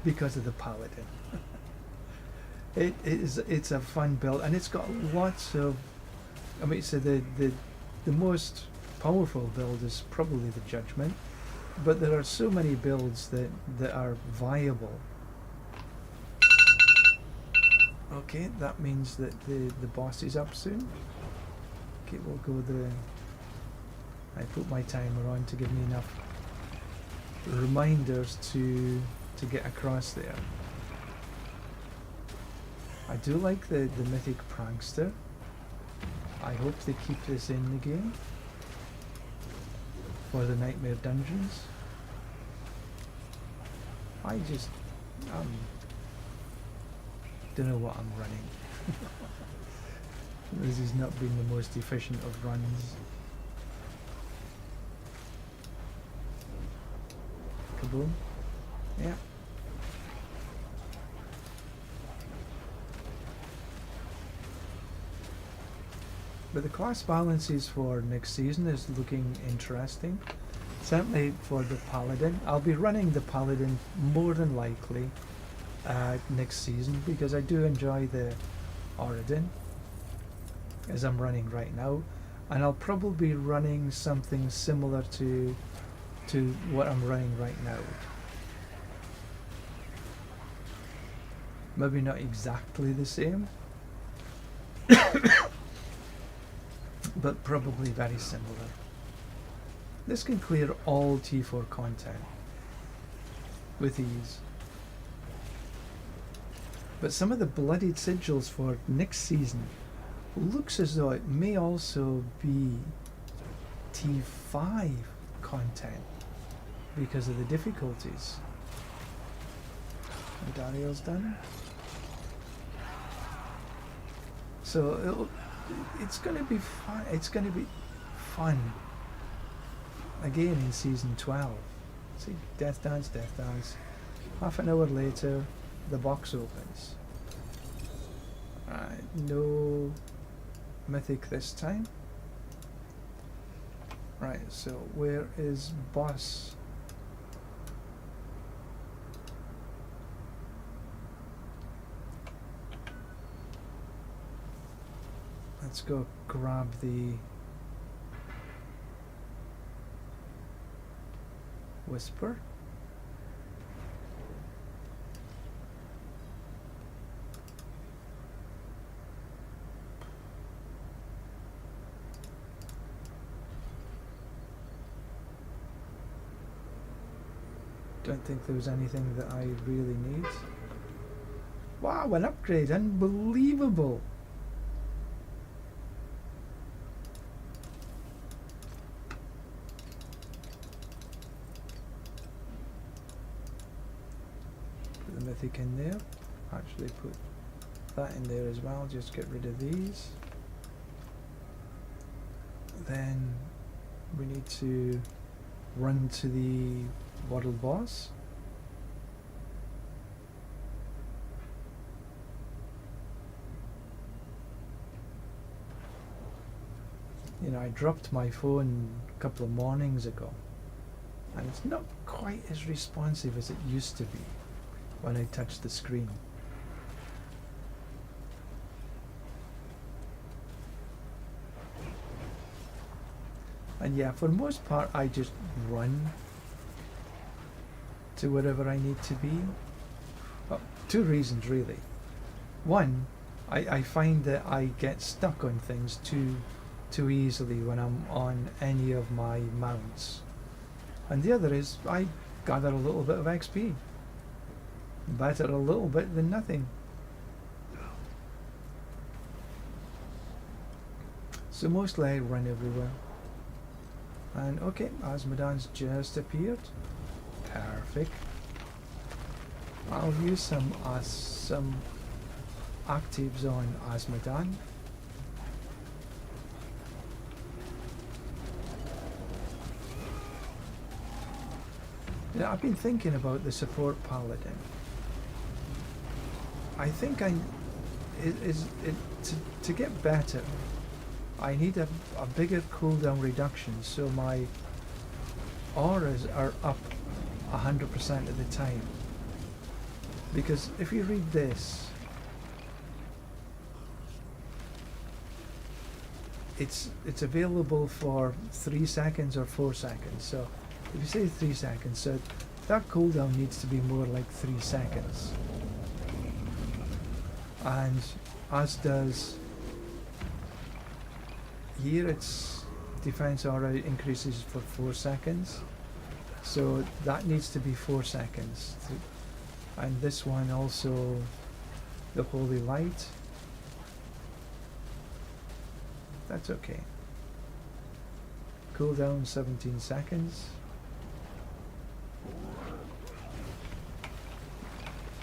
because of the Paladin. It's a fun build, and it's got lots of, I mean, so the most powerful build is probably the Judgment, but there are so many builds that are viable. Okay, that means that the boss is up soon. Okay, we'll go I put my timer on to give me enough reminders to get across there. I do like the mythic prankster. I hope they keep this in the game for the nightmare dungeons. I just don't know what I'm running. This has not been the most efficient of runs. Kaboom. Yeah. But the class balances for next season is looking interesting. Certainly for the Paladin. I'll be running the Paladin more than likely next season because I do enjoy the Auradin as I'm running right now, and I'll probably be running something similar to what I'm running right now. Maybe not exactly the same, but probably very similar. This can clear all T4 content with ease. But some of the bloodied sigils for next season looks as though it may also be T5 content because of the difficulties. Dariel's done. So it's going to be fun. It's going to be fun again in season 12. See, death dance. Half an hour later, the box opens. Alright, no mythic this time. Right, so where is boss? Let's go grab the Whisper. Don't think there was anything that I really need. Wow, an upgrade! Unbelievable! Put the mythic in there. Actually put that in there as well. Just get rid of these. Then we need to run to the world boss. You know, I dropped my phone a couple of mornings ago, and it's not quite as responsive as it used to be when I touched the screen. And yeah, for the most part, I just run to wherever I need to be. Well, two reasons really. One, I find that I get stuck on things too easily when I'm on any of my mounts. And the other is I gather a little bit of XP. Better a little bit than nothing. So mostly I run everywhere. And okay, Asmodan's just appeared. Perfect. I'll use some actives on Asmodan. Now, I've been thinking about the support Paladin. I think to get better, I need a bigger cooldown reduction so my auras are up 100% of the time. Because if you read this, it's available for 3 seconds or 4 seconds. So if you say 3 seconds, so that cooldown needs to be more like 3 seconds. And as does here, its defense aura increases for 4 seconds. So that needs to be 4 seconds. And this one also, the Holy Light. That's okay. Cooldown 17 seconds.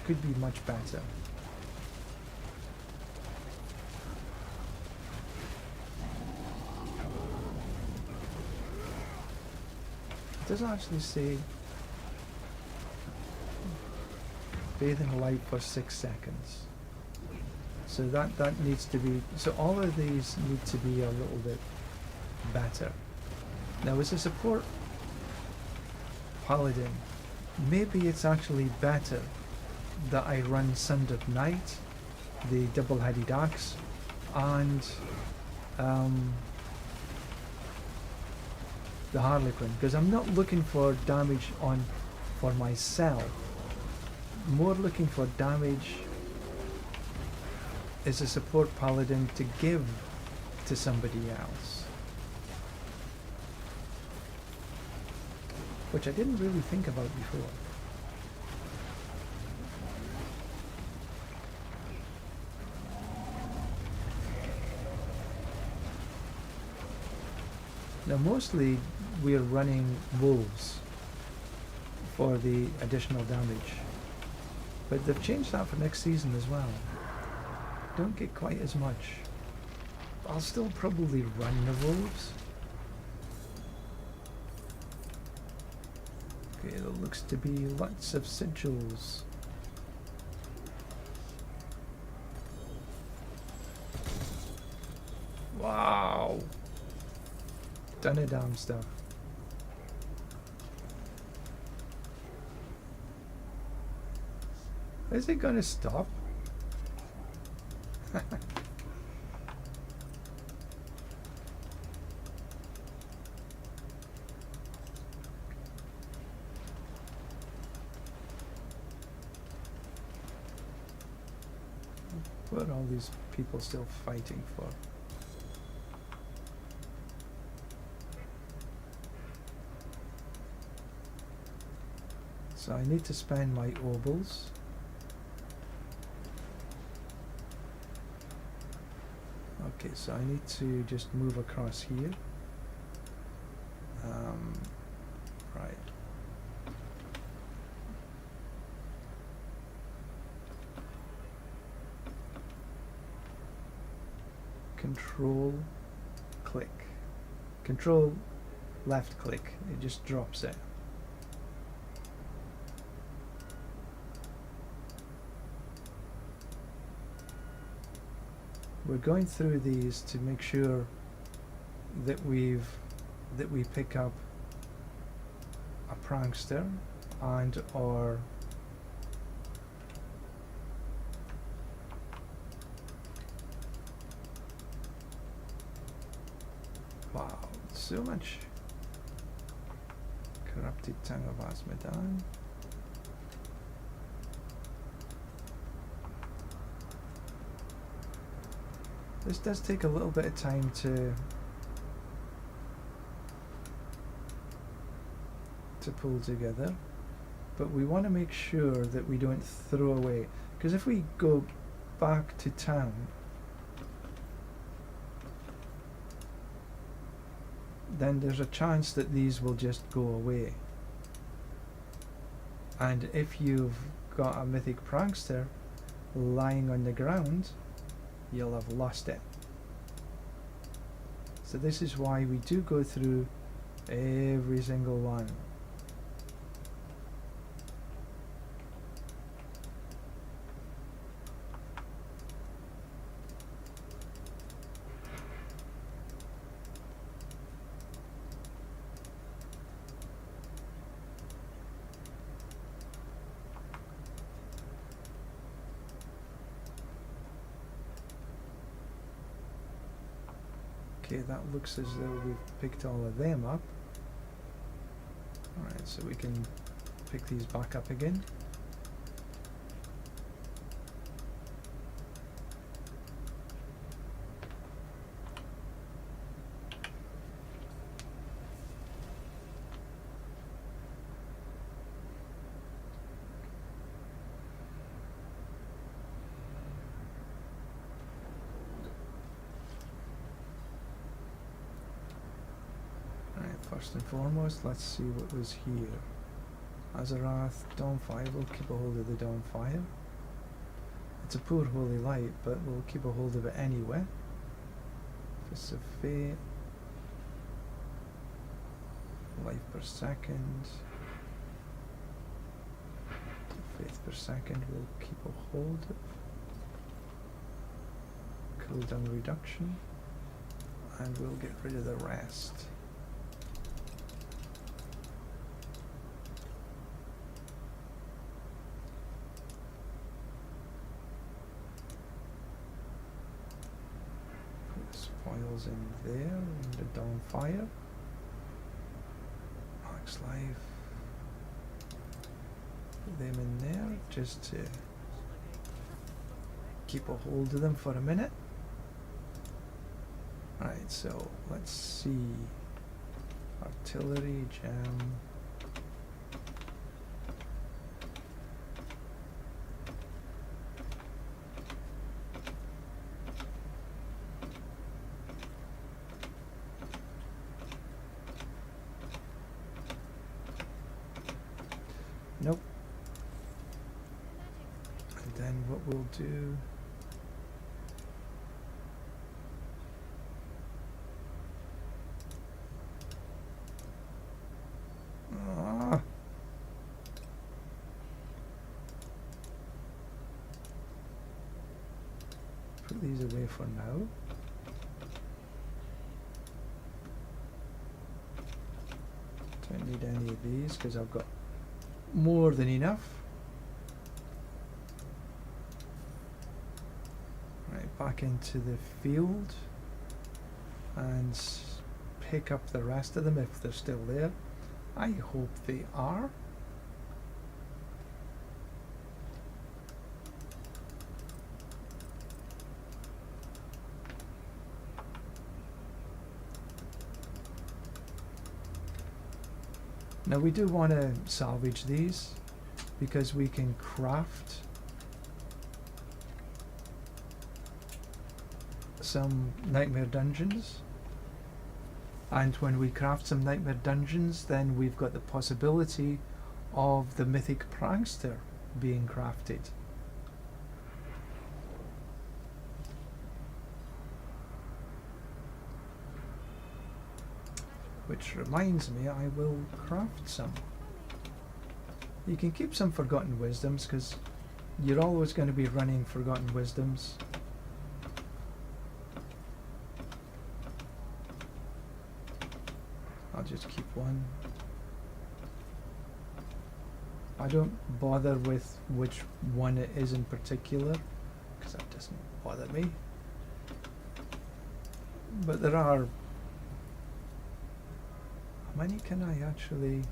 Could be much better. It doesn't actually say bathing light for 6 seconds. So that needs to be, so all of these need to be a little bit better. Now as a support Paladin, maybe it's actually better that I run Sundered Knight, the double-headed axe, and the Harlequin, because I'm not looking for damage for myself, more looking for damage as a support Paladin to give to somebody else, which I didn't really think about before. Now mostly we're running wolves for the additional damage, but they've changed that for next season as well. Don't get quite as much. I'll still probably run the wolves. Okay, there looks to be lots of sigils. Wow! Done a damn stuff. Is it gonna stop? What are all these people still fighting for? So I need to spend my obols. Okay, so I need to just move across here. Right. Control click. Control left click. It just drops it. We're going through these to make sure that we pick up a prankster and or wow, so much corrupted tongue of Asmodan. This does take a little bit of time to pull together, but we want to make sure that we don't throw away, because if we go back to town, then there's a chance that these will just go away. And if you've got a mythic prankster lying on the ground, you'll have lost it. So this is why we do go through every single one. Okay, that looks as though we've picked all of them up. Alright, so we can pick these back up again. First and foremost, let's see what was here. Azarath, Dawnfire, we'll keep a hold of the Dawnfire. It's a poor holy light, but we'll keep a hold of it anyway. Fists of Fate. Life per second. Faith per second we'll keep a hold of. Cooldown reduction. And we'll get rid of the rest. In there, in the Dawnfire. Max life. Put them in there just to keep a hold of them for a minute. Right, so let's see. Artillery, jam. Nope. And then what we'll do, put these away for now. Don't need any of these because I've got more than enough. Right, back into the field and pick up the rest of them if they're still there. I hope they are. Now we do want to salvage these because we can craft some nightmare dungeons, and when we craft some nightmare dungeons, then we've got the possibility of the mythic prankster being crafted. Which reminds me, I will craft some. You can keep some forgotten wisdoms, because you're always going to be running forgotten wisdoms. I'll just keep one. I don't bother with which one it is in particular, because that doesn't bother me. But there are... How many can I actually...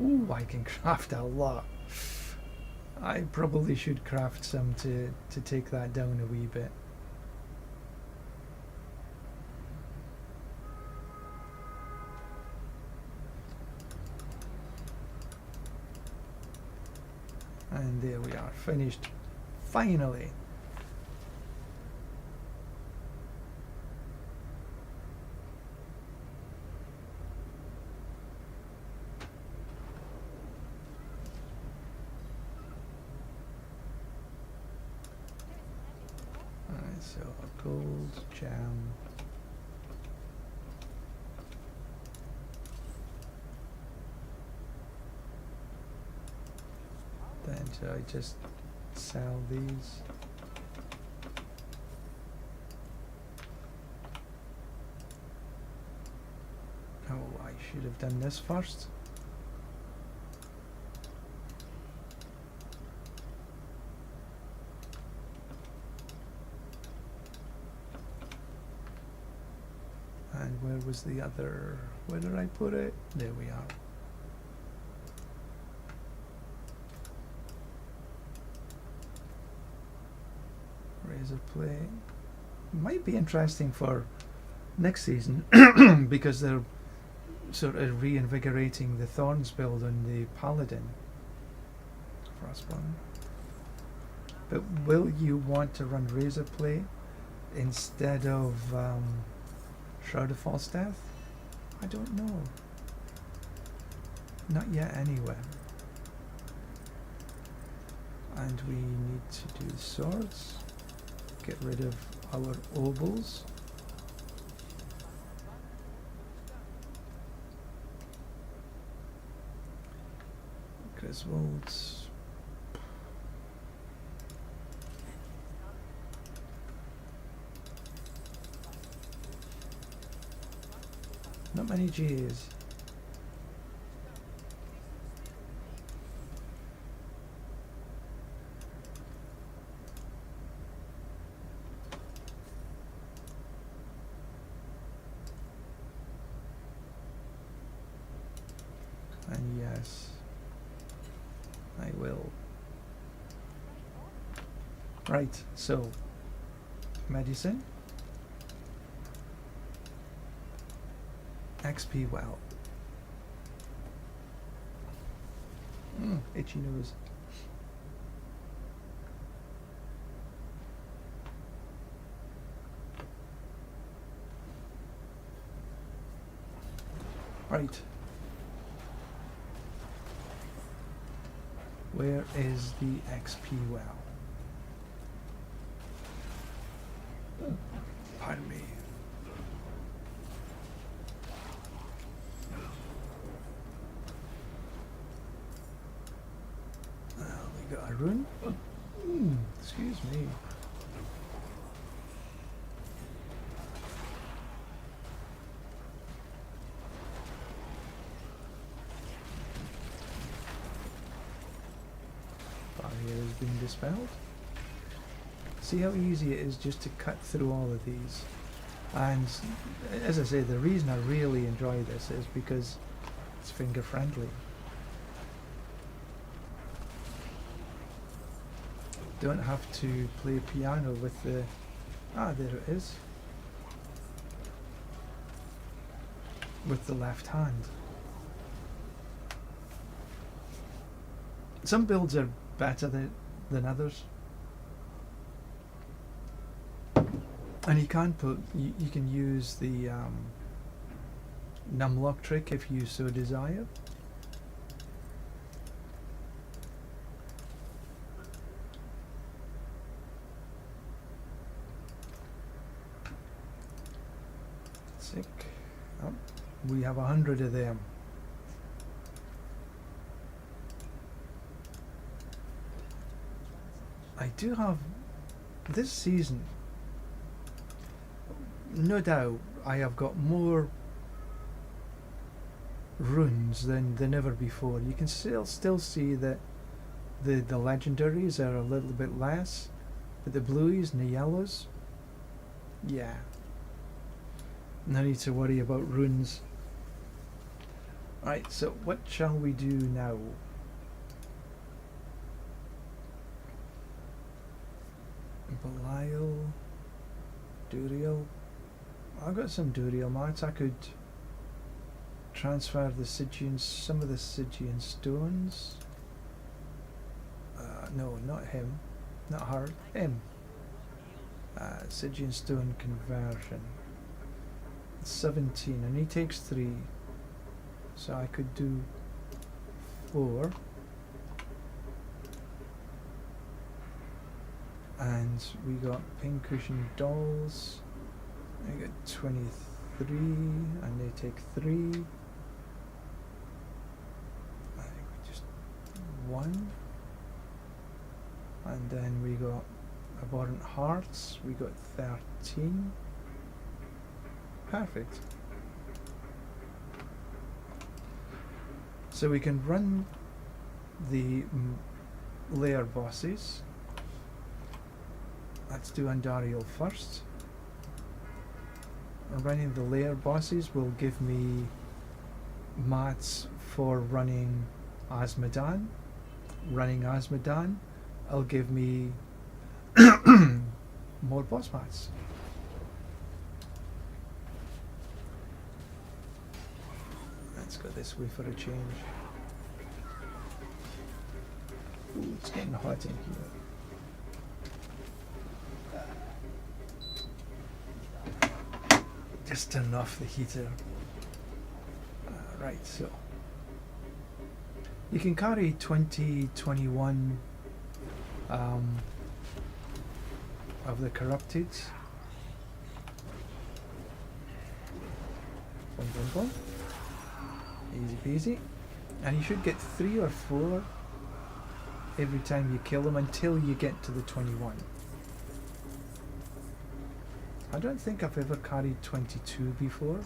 Ooh, I can craft a lot. I probably should craft some to take that down a wee bit. And there we are, finished. Finally. Alright, so a gold gem. Then should I just sell these? Oh, I should have done this first. And where was the other? Where did I put it? There we are. Razor plate might be interesting for next season because they're sort of reinvigorating the Thorns build on the Paladin. Frostburn. But will you want to run Razor plate instead of Shroud of False Death? I don't know. Not yet anyway. And we need to do swords. Get rid of our obols. Griswolds. Not many G's. And yes, I will. Right, so medicine, XP well. Itchy nose. Right. Where is the XP well? Pardon me. Well, we got a rune. Excuse me. Barrier has been dispelled. See how easy it is just to cut through all of these. And as I say, the reason I really enjoy this is because it's finger friendly. Don't have to play piano with the... Ah, there it is. With the left hand. Some builds are better than others. And you can you can use the numlock trick if you so desire. Sick. Oh, we have 100 of them. I do have this season. No doubt, I have got more runes than ever before. You can still see that the legendaries are a little bit less, but the blues and the yellows, yeah. No need to worry about runes. Right, so what shall we do now? Belial, Duriel. I've got some Duriel mats. I could transfer the Stygian, some of the Stygian stones. No, not him. Not her. Him. Stygian stone conversion. 17, and he takes 3. So I could do 4. And we got pincushion dolls. I got 23, and they take 3. I think we just 1. And then we got abhorrent hearts. We got 13. Perfect. So we can run the layer bosses. Let's do Andariel first. Running the layer bosses will give me mats for running Asmodan. Running Asmodan will give me more boss mats. Let's go this way for a change. Ooh, it's getting hot in here. Just turn off the heater. Right, so you can carry 20, 21 of the corrupted. Boom, boom, boom. Easy peasy. And you should get 3 or 4 every time you kill them until you get to the 21. I don't think I've ever carried 22 before.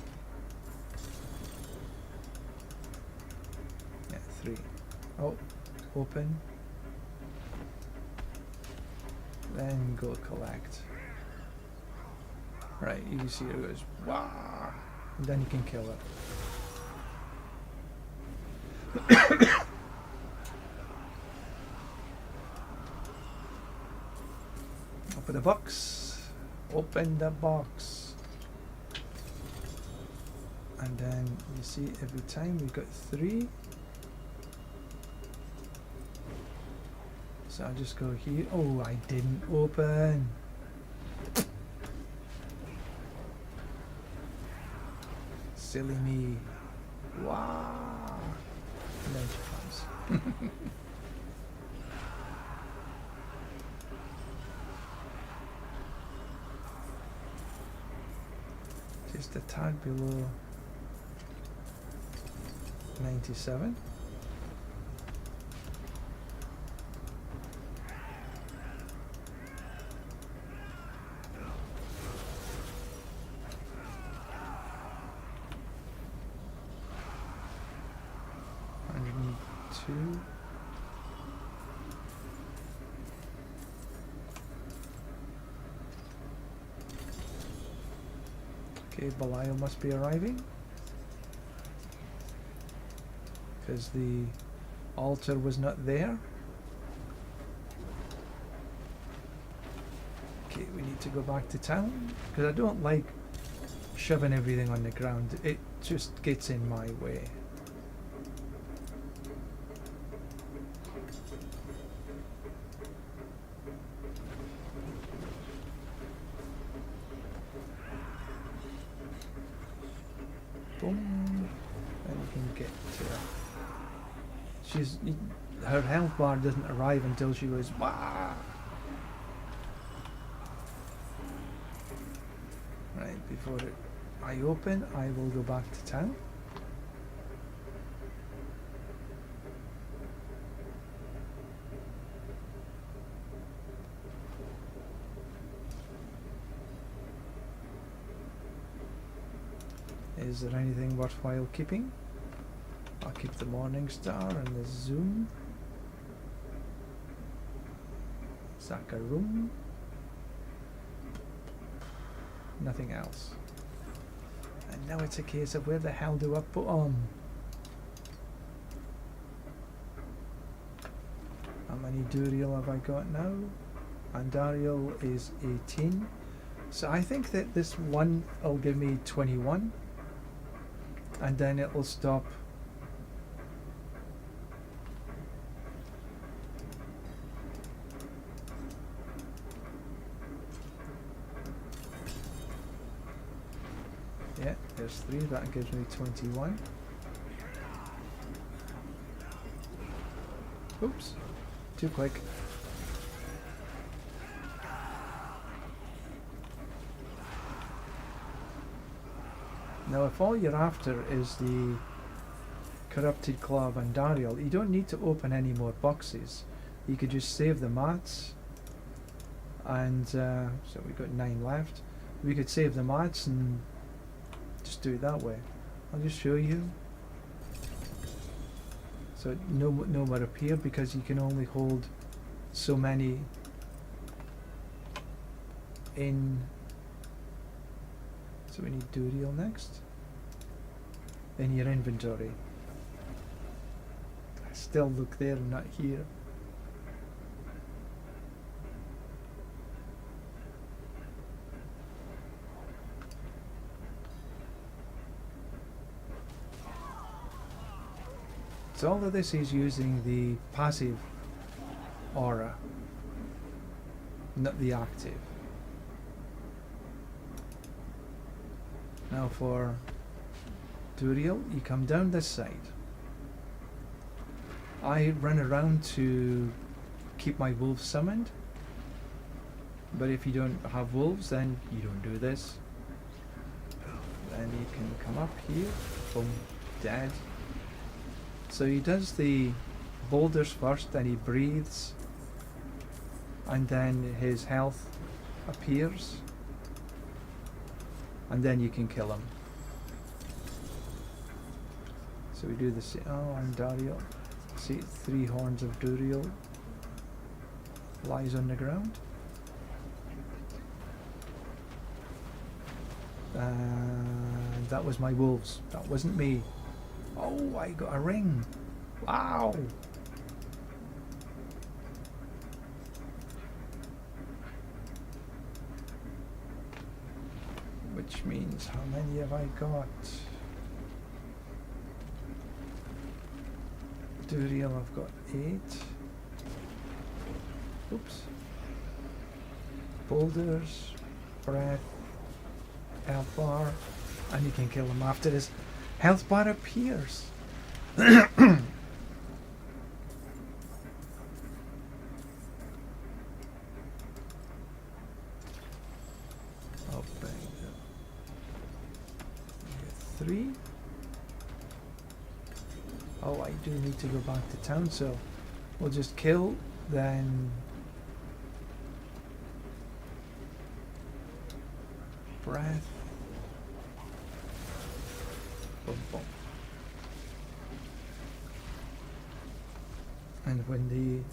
Yeah, 3. Oh, open. Then go collect. Right, you see it goes, wah! And then you can kill it. Open the box. Open the box. And then you see every time we got 3. So I'll just go here. Oh, I didn't open. Silly me. Wow. And then she comes. Just a tad below 97. Two. Okay, Belial must be arriving because the altar was not there. Okay, we need to go back to town because I don't like shoving everything on the ground. It just gets in my way. her health bar doesn't arrive until she goes wah. Right, before I open, I will go back to town. Is there anything worthwhile keeping? I'll keep the Morning Star and the Zoom. Sakarum. Nothing else. And now it's a case of where the hell do I put on? How many Duriel have I got now? Andariel is 18. So I think that this one will give me 21. And then it will stop. Yeah, there's 3, that gives me 21. Oops, too quick. Now if all you're after is the Corrupted Claw of Andariel, you don't need to open any more boxes. You could just save the mats, and so we've got 9 left. We could save the mats and just do it that way. I'll just show you. So no more appear because you can only hold so many in. So we need Duriel next. In your inventory. I still look there and not here. So all of this is using the passive aura, not the active. Now for Duriel, you come down this side. I run around to keep my wolves summoned, but if you don't have wolves, then you don't do this. Then you can come up here, boom, dead. So he does the boulders first, then he breathes, and then his health appears, and then you can kill him. So we do the same. Oh, and Dariel. See, 3 horns of Duriel lies on the ground. And that was my wolves. That wasn't me. Oh, I got a ring. Wow. Which means how many have I got? Duriel, I've got 8. Oops. Boulders, breath, health bar, and you can kill him after his health bar appears. I'll bring the 3. Oh, I do need to go back to town, so we'll just kill, then breath. Boom, boom. And when the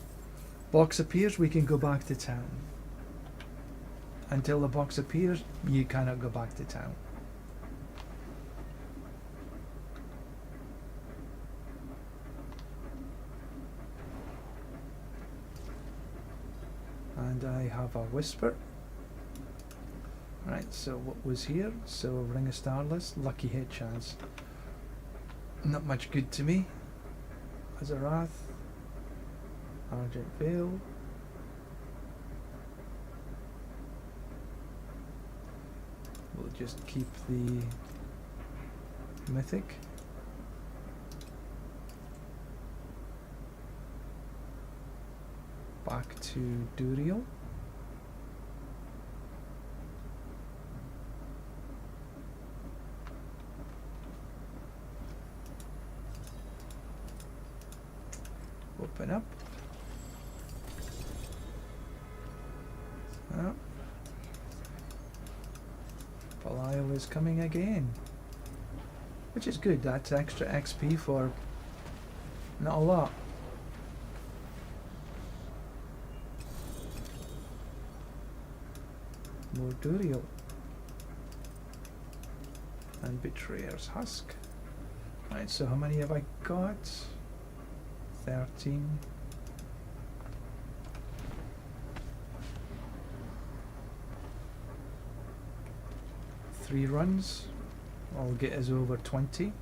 box appears, we can go back to town. Until the box appears, you cannot go back to town. And I have a whisper. Right, so what was here? So Ring of Starless, lucky hit chance. Not much good to me. Azarath, Argent Veil. We'll just keep the mythic. back to Duriel. Open up. Oh. Belial is coming again. Which is good, that's extra XP for not a lot. More Duriel. And Betrayer's Husk. Right, so how many have I got? 13. Three runs. I'll get us over 20.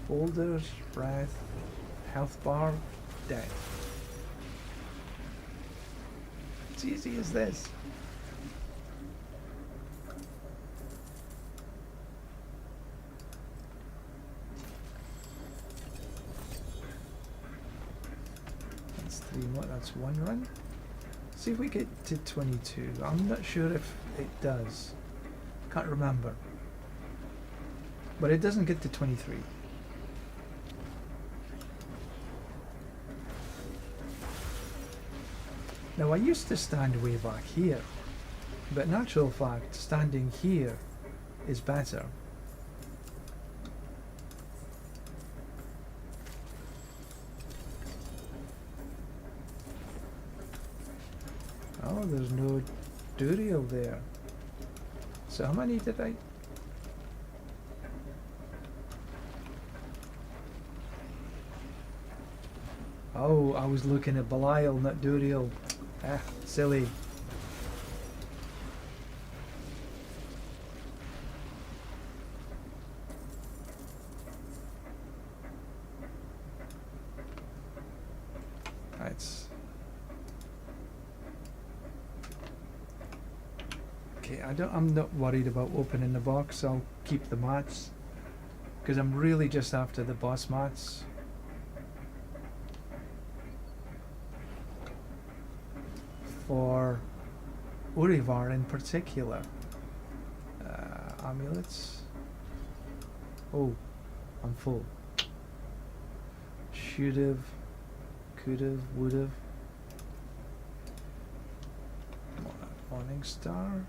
Boulders, breath, health bar, death. It's easy as this. That's 3 more, that's 1 run. See if we get to 22. I'm not sure if it does. Can't remember. But it doesn't get to 23. Now I used to stand way back here, but in actual fact standing here is better. Oh, there's no Duriel there. So how many did I... Oh, I was looking at Belial, not Duriel. Ah, silly. Right. Okay, I'm not worried about opening the box. I'll keep the mats because I'm really just after the boss mats. For Urivar in particular. Amulets. Oh, I'm full. Should've, could've, would've. Morning Star.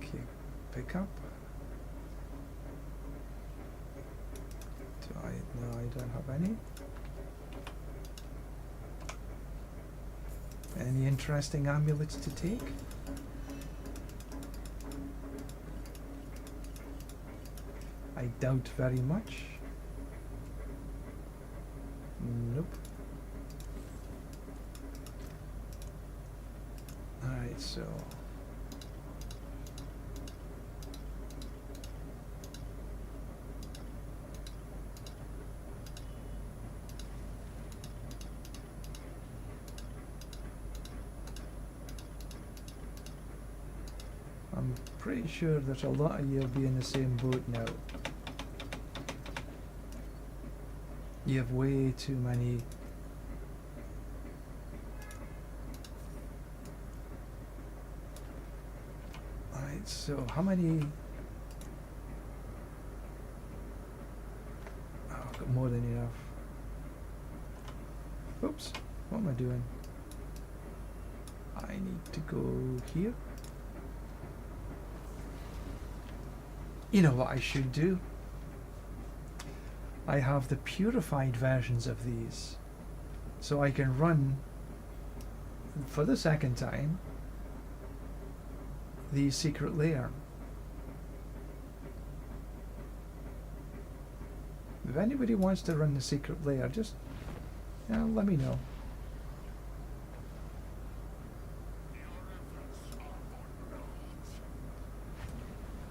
Okay, pick up. No, I don't have any. Any interesting amulets to take? I doubt very much. Nope. Alright, so... I'm pretty sure there's a lot of you will be in the same boat now. You have way too many. Alright, so how many? Oh, I've got more than enough. Oops, what am I doing? I need to go here. You know what I should do? I have the purified versions of these, so I can run for the second time the secret lair. If anybody wants to run the secret lair, just let me know.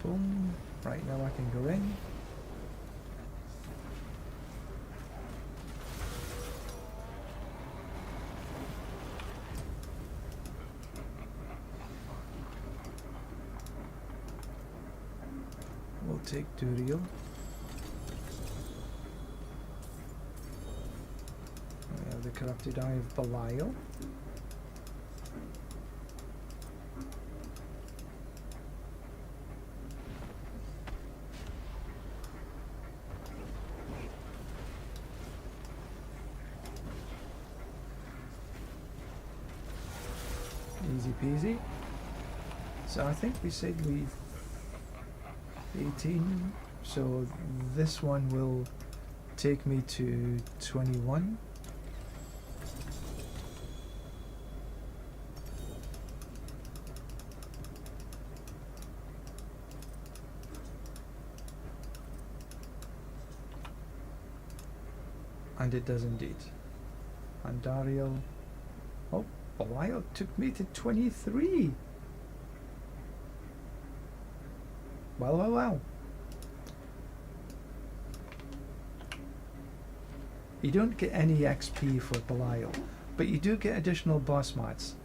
Boom. Right, now I can go in. take Duriel. We have the Corrupted Eye of Belial. Easy peasy. So I think we said we 18, so this one will take me to 21. And it does indeed. And Dariel, oh, Belial took me to 23. Well, well, well. You don't get any XP for Belial, but you do get additional boss mats,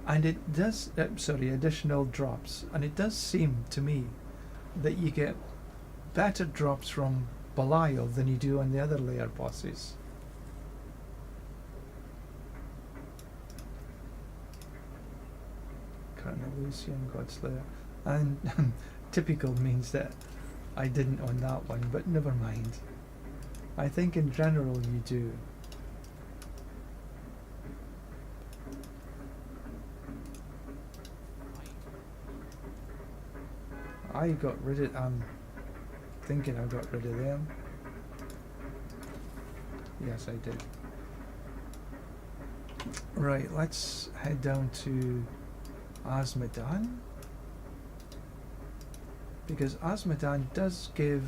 and it does, additional drops, and it does seem to me that you get better drops from Belial than you do on the other layer bosses. Carnelian Godslayer, and typical means that I didn't on that one, but never mind. I think in general you do. I got rid of, I'm thinking I got rid of them. Yes, I did. Right, let's head down to Azmodan, because Azmodan does give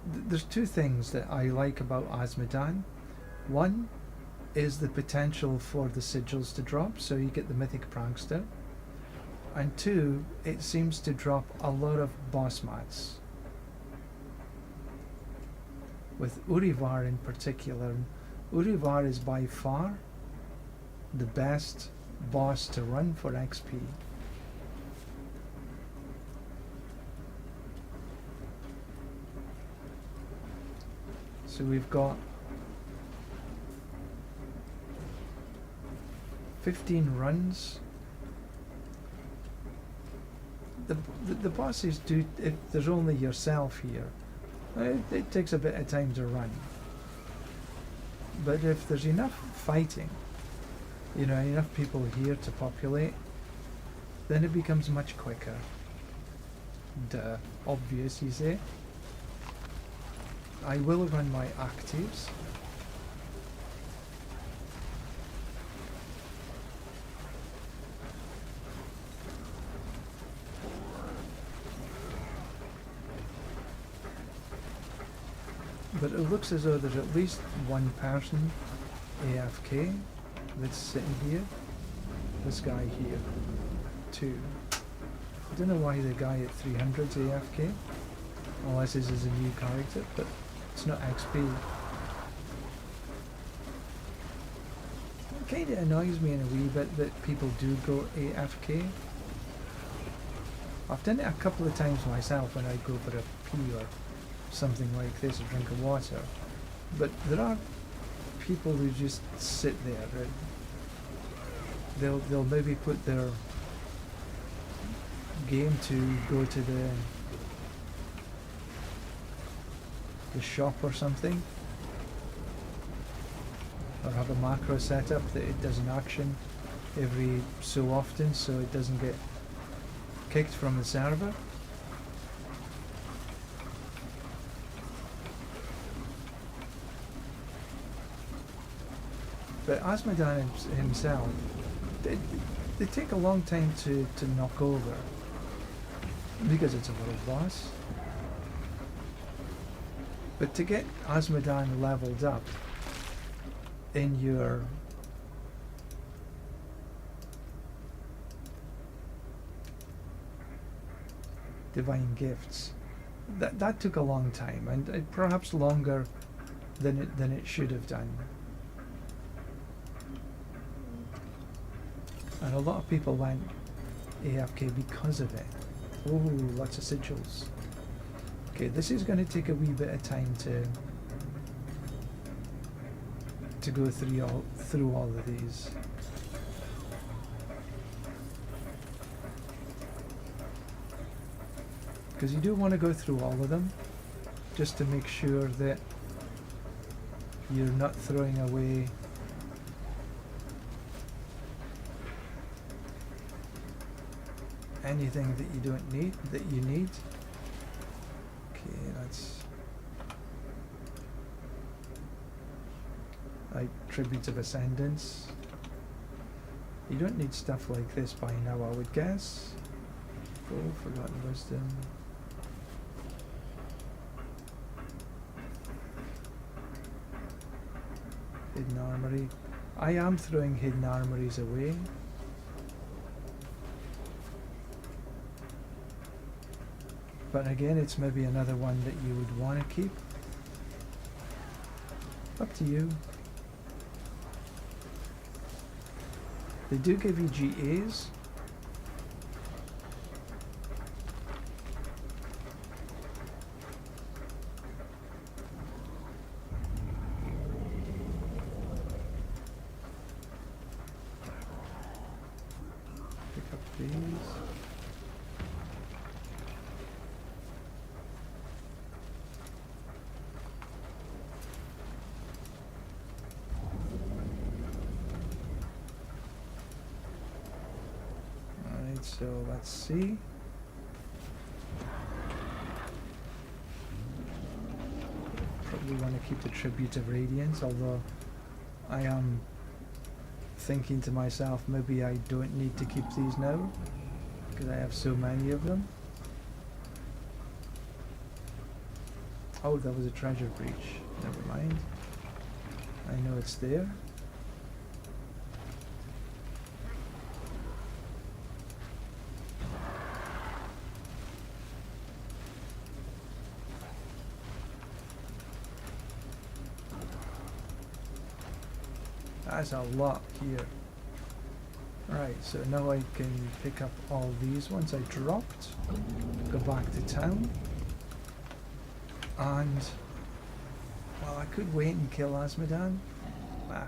there's two things that I like about Azmodan. One is the potential for the sigils to drop, so you get the mythic prankster, and two, it seems to drop a lot of boss mats, with Urivar in particular. Urivar is by far the best boss to run for XP. So we've got 15 runs. The bosses do, if there's only yourself here, it takes a bit of time to run. But if there's enough fighting, you know, enough people here to populate, then it becomes much quicker. Duh. Obvious, you say? I will run my actives. But it looks as though there's at least one person AFK that's sitting here. This guy here. 2. I don't know why the guy at 300's AFK, unless this is a new character, but it's not XP. It kind of annoys me in a wee bit that people do go AFK. I've done it a couple of times myself when I go for a pee or something like this, a drink of water. But there are people who just sit there. They'll maybe put their game to go to the shop or something, or have a macro set up that it does an action every so often so it doesn't get kicked from the server. But Azmodan himself, they take a long time to knock over, because it's a world boss. But to get Azmodan leveled up in your divine gifts, that took a long time, and perhaps longer than it should have done. And a lot of people went AFK because of it. Oh, lots of sigils. Okay, this is going to take a wee bit of time to go through all of these. Because you do want to go through all of them, just to make sure that you're not throwing away anything that you don't need, that you need. Okay, that's like Tributes of Ascendance. You don't need stuff like this by now, I would guess. Oh, Forgotten Wisdom. Hidden Armory. I am throwing Hidden Armories away. But again, it's maybe another one that you would want to keep. Up to you. They do give you GAs. Pick up these. So let's see. Probably want to keep the Tribute of Radiance, although I am thinking to myself, maybe I don't need to keep these now, because I have so many of them. Oh, that was a treasure breach. Never mind. I know it's there. That's a lot here. Right, so now I can pick up all these ones I dropped, go back to town, and, well, I could wait and kill Asmodan. Ah.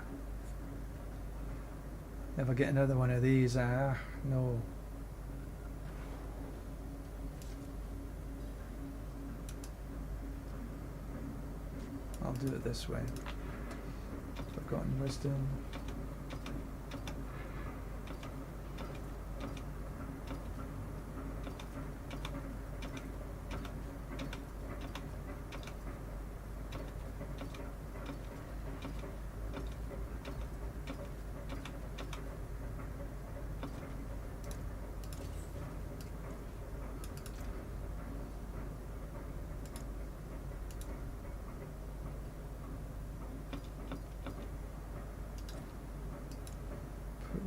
If I get another one of these, no. I'll do it this way. Forgotten Wisdom.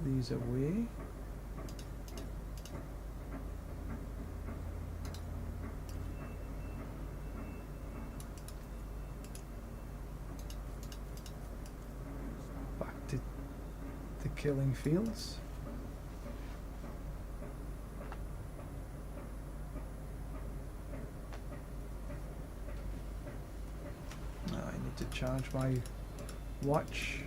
These away. Back to the killing fields. Now I need to charge my watch.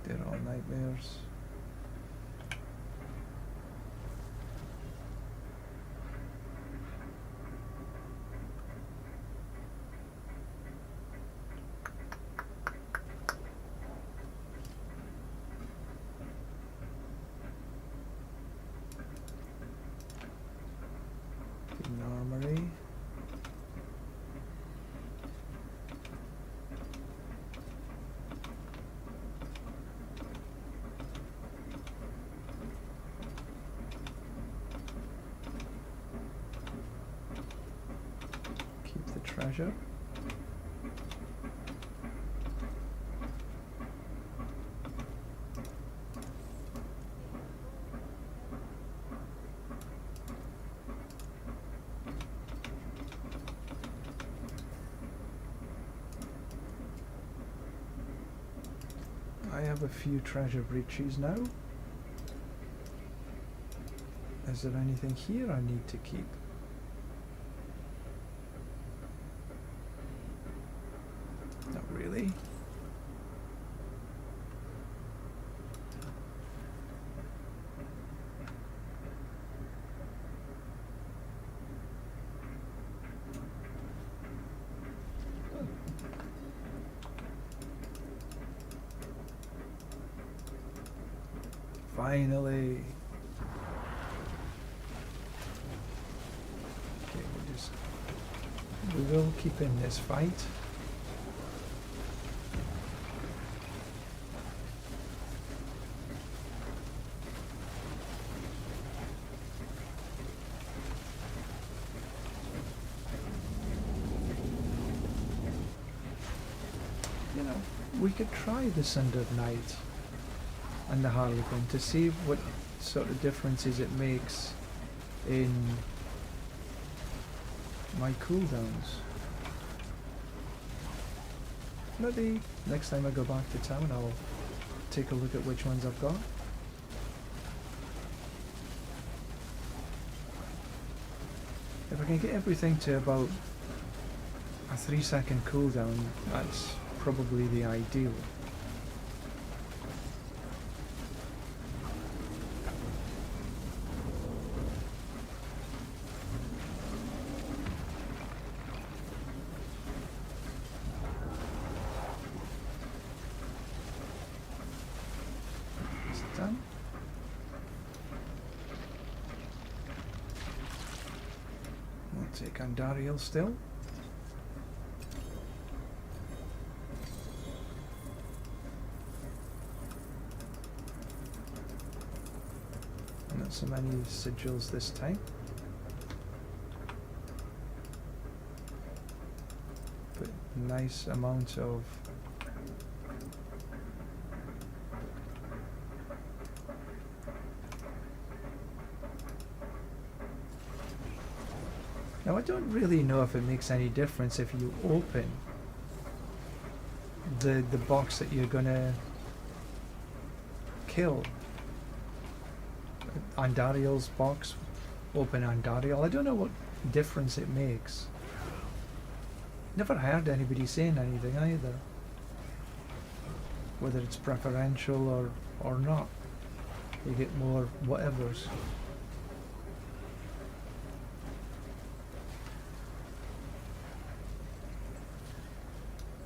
They're all nightmares. The armory. Treasure. have a few treasure breaches now. Is there anything here I need to keep? Not really. Finally. Okay, we will keep in this fight. You know, we could try the Sundered Knight and the Harlequin to see what sort of differences it makes in my cooldowns. Maybe next time I go back to town I'll take a look at which ones I've got. If I can get everything to about a 3-second cooldown, that's probably the ideal. Done. We'll take Andariel still. Not so many sigils this time. But nice amount of now I don't really know if it makes any difference if you open the box that you're gonna kill. Andariel's box, open Andariel. I don't know what difference it makes. Never heard anybody saying anything either. Whether it's preferential or not. You get more whatevers.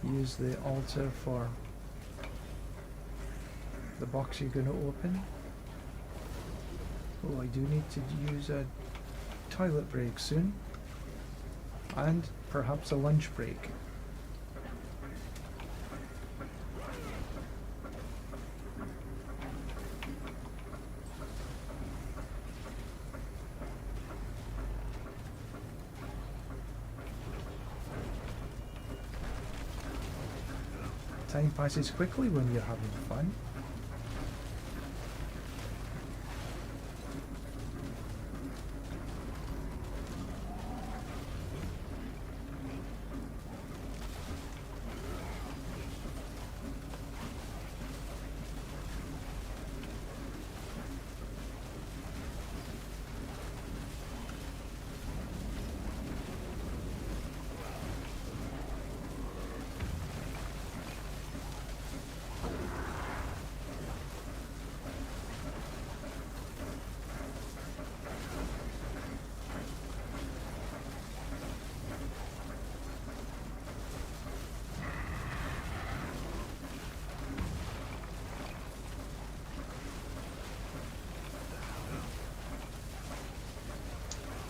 Use the altar for the box you're going to open. Oh, I do need to use a toilet break soon. And perhaps a lunch break. Time passes quickly when you're having fun.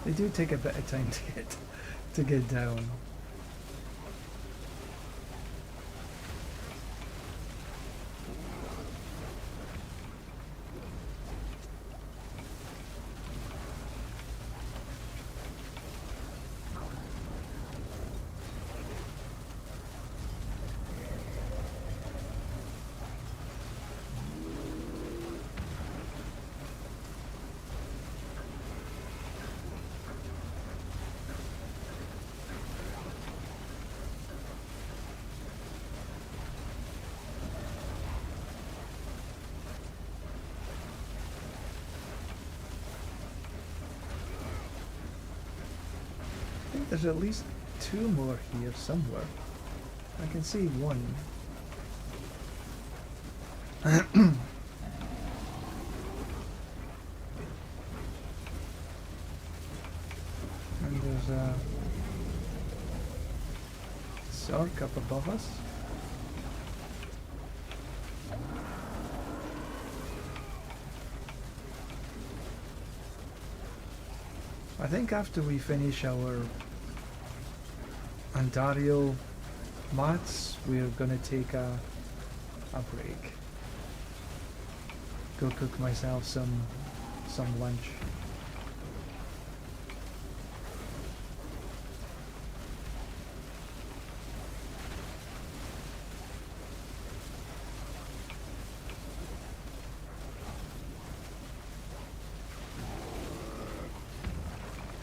They do take a bit of time to get down. there's at least 2 more here somewhere. I can see one. And there's a Zork up above us. I think after we finish our Ontario mats, we're gonna take a break. Go cook myself some lunch.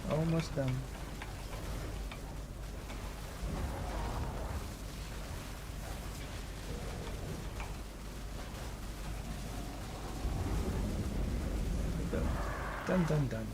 Almost done. Done.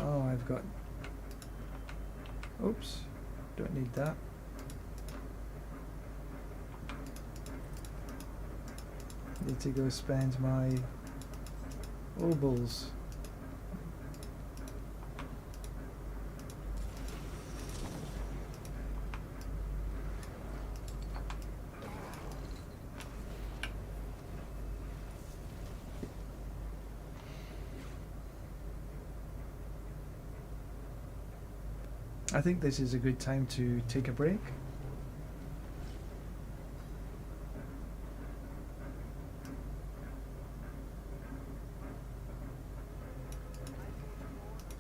Oh, I've got... Oops. Don't need that. Need to go spend my obols. I think this is a good time to take a break.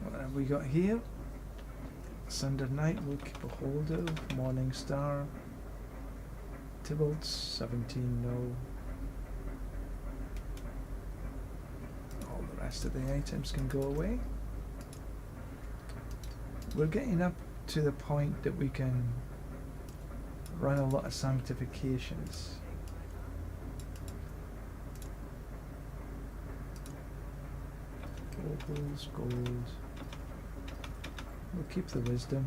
What have we got here? Sundered Night, Look, Beholder, Morning Star, Tybalt's, 17 no. All the rest of the items can go away. We're getting up to the point that we can run a lot of sanctifications. Opals, gold. We'll keep the wisdom.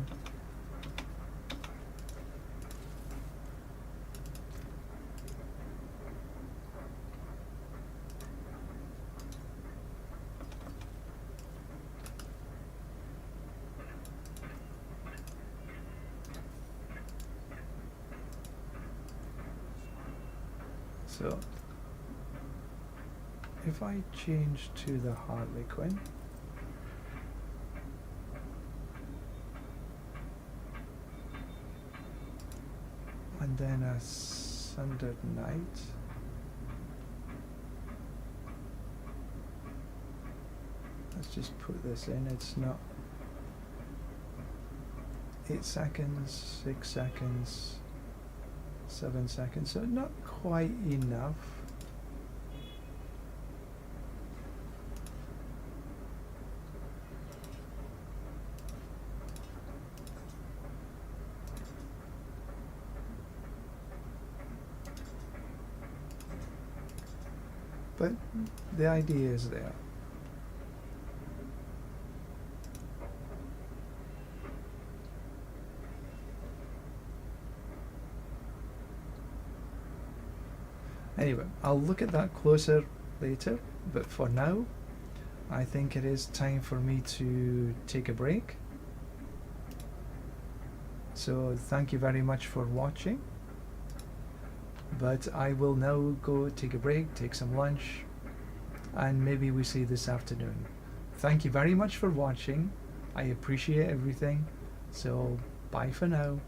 So, if I change to the Harlequin, and then a Sundered Night, let's just put this in. It's not 8 seconds, 6 seconds, 7 seconds, so not quite enough. But the idea is there. Anyway, I'll look at that closer later, but for now, I think it is time for me to take a break. So thank you very much for watching, but I will now go take a break, take some lunch, and maybe we see this afternoon. Thank you very much for watching. I appreciate everything, so bye for now.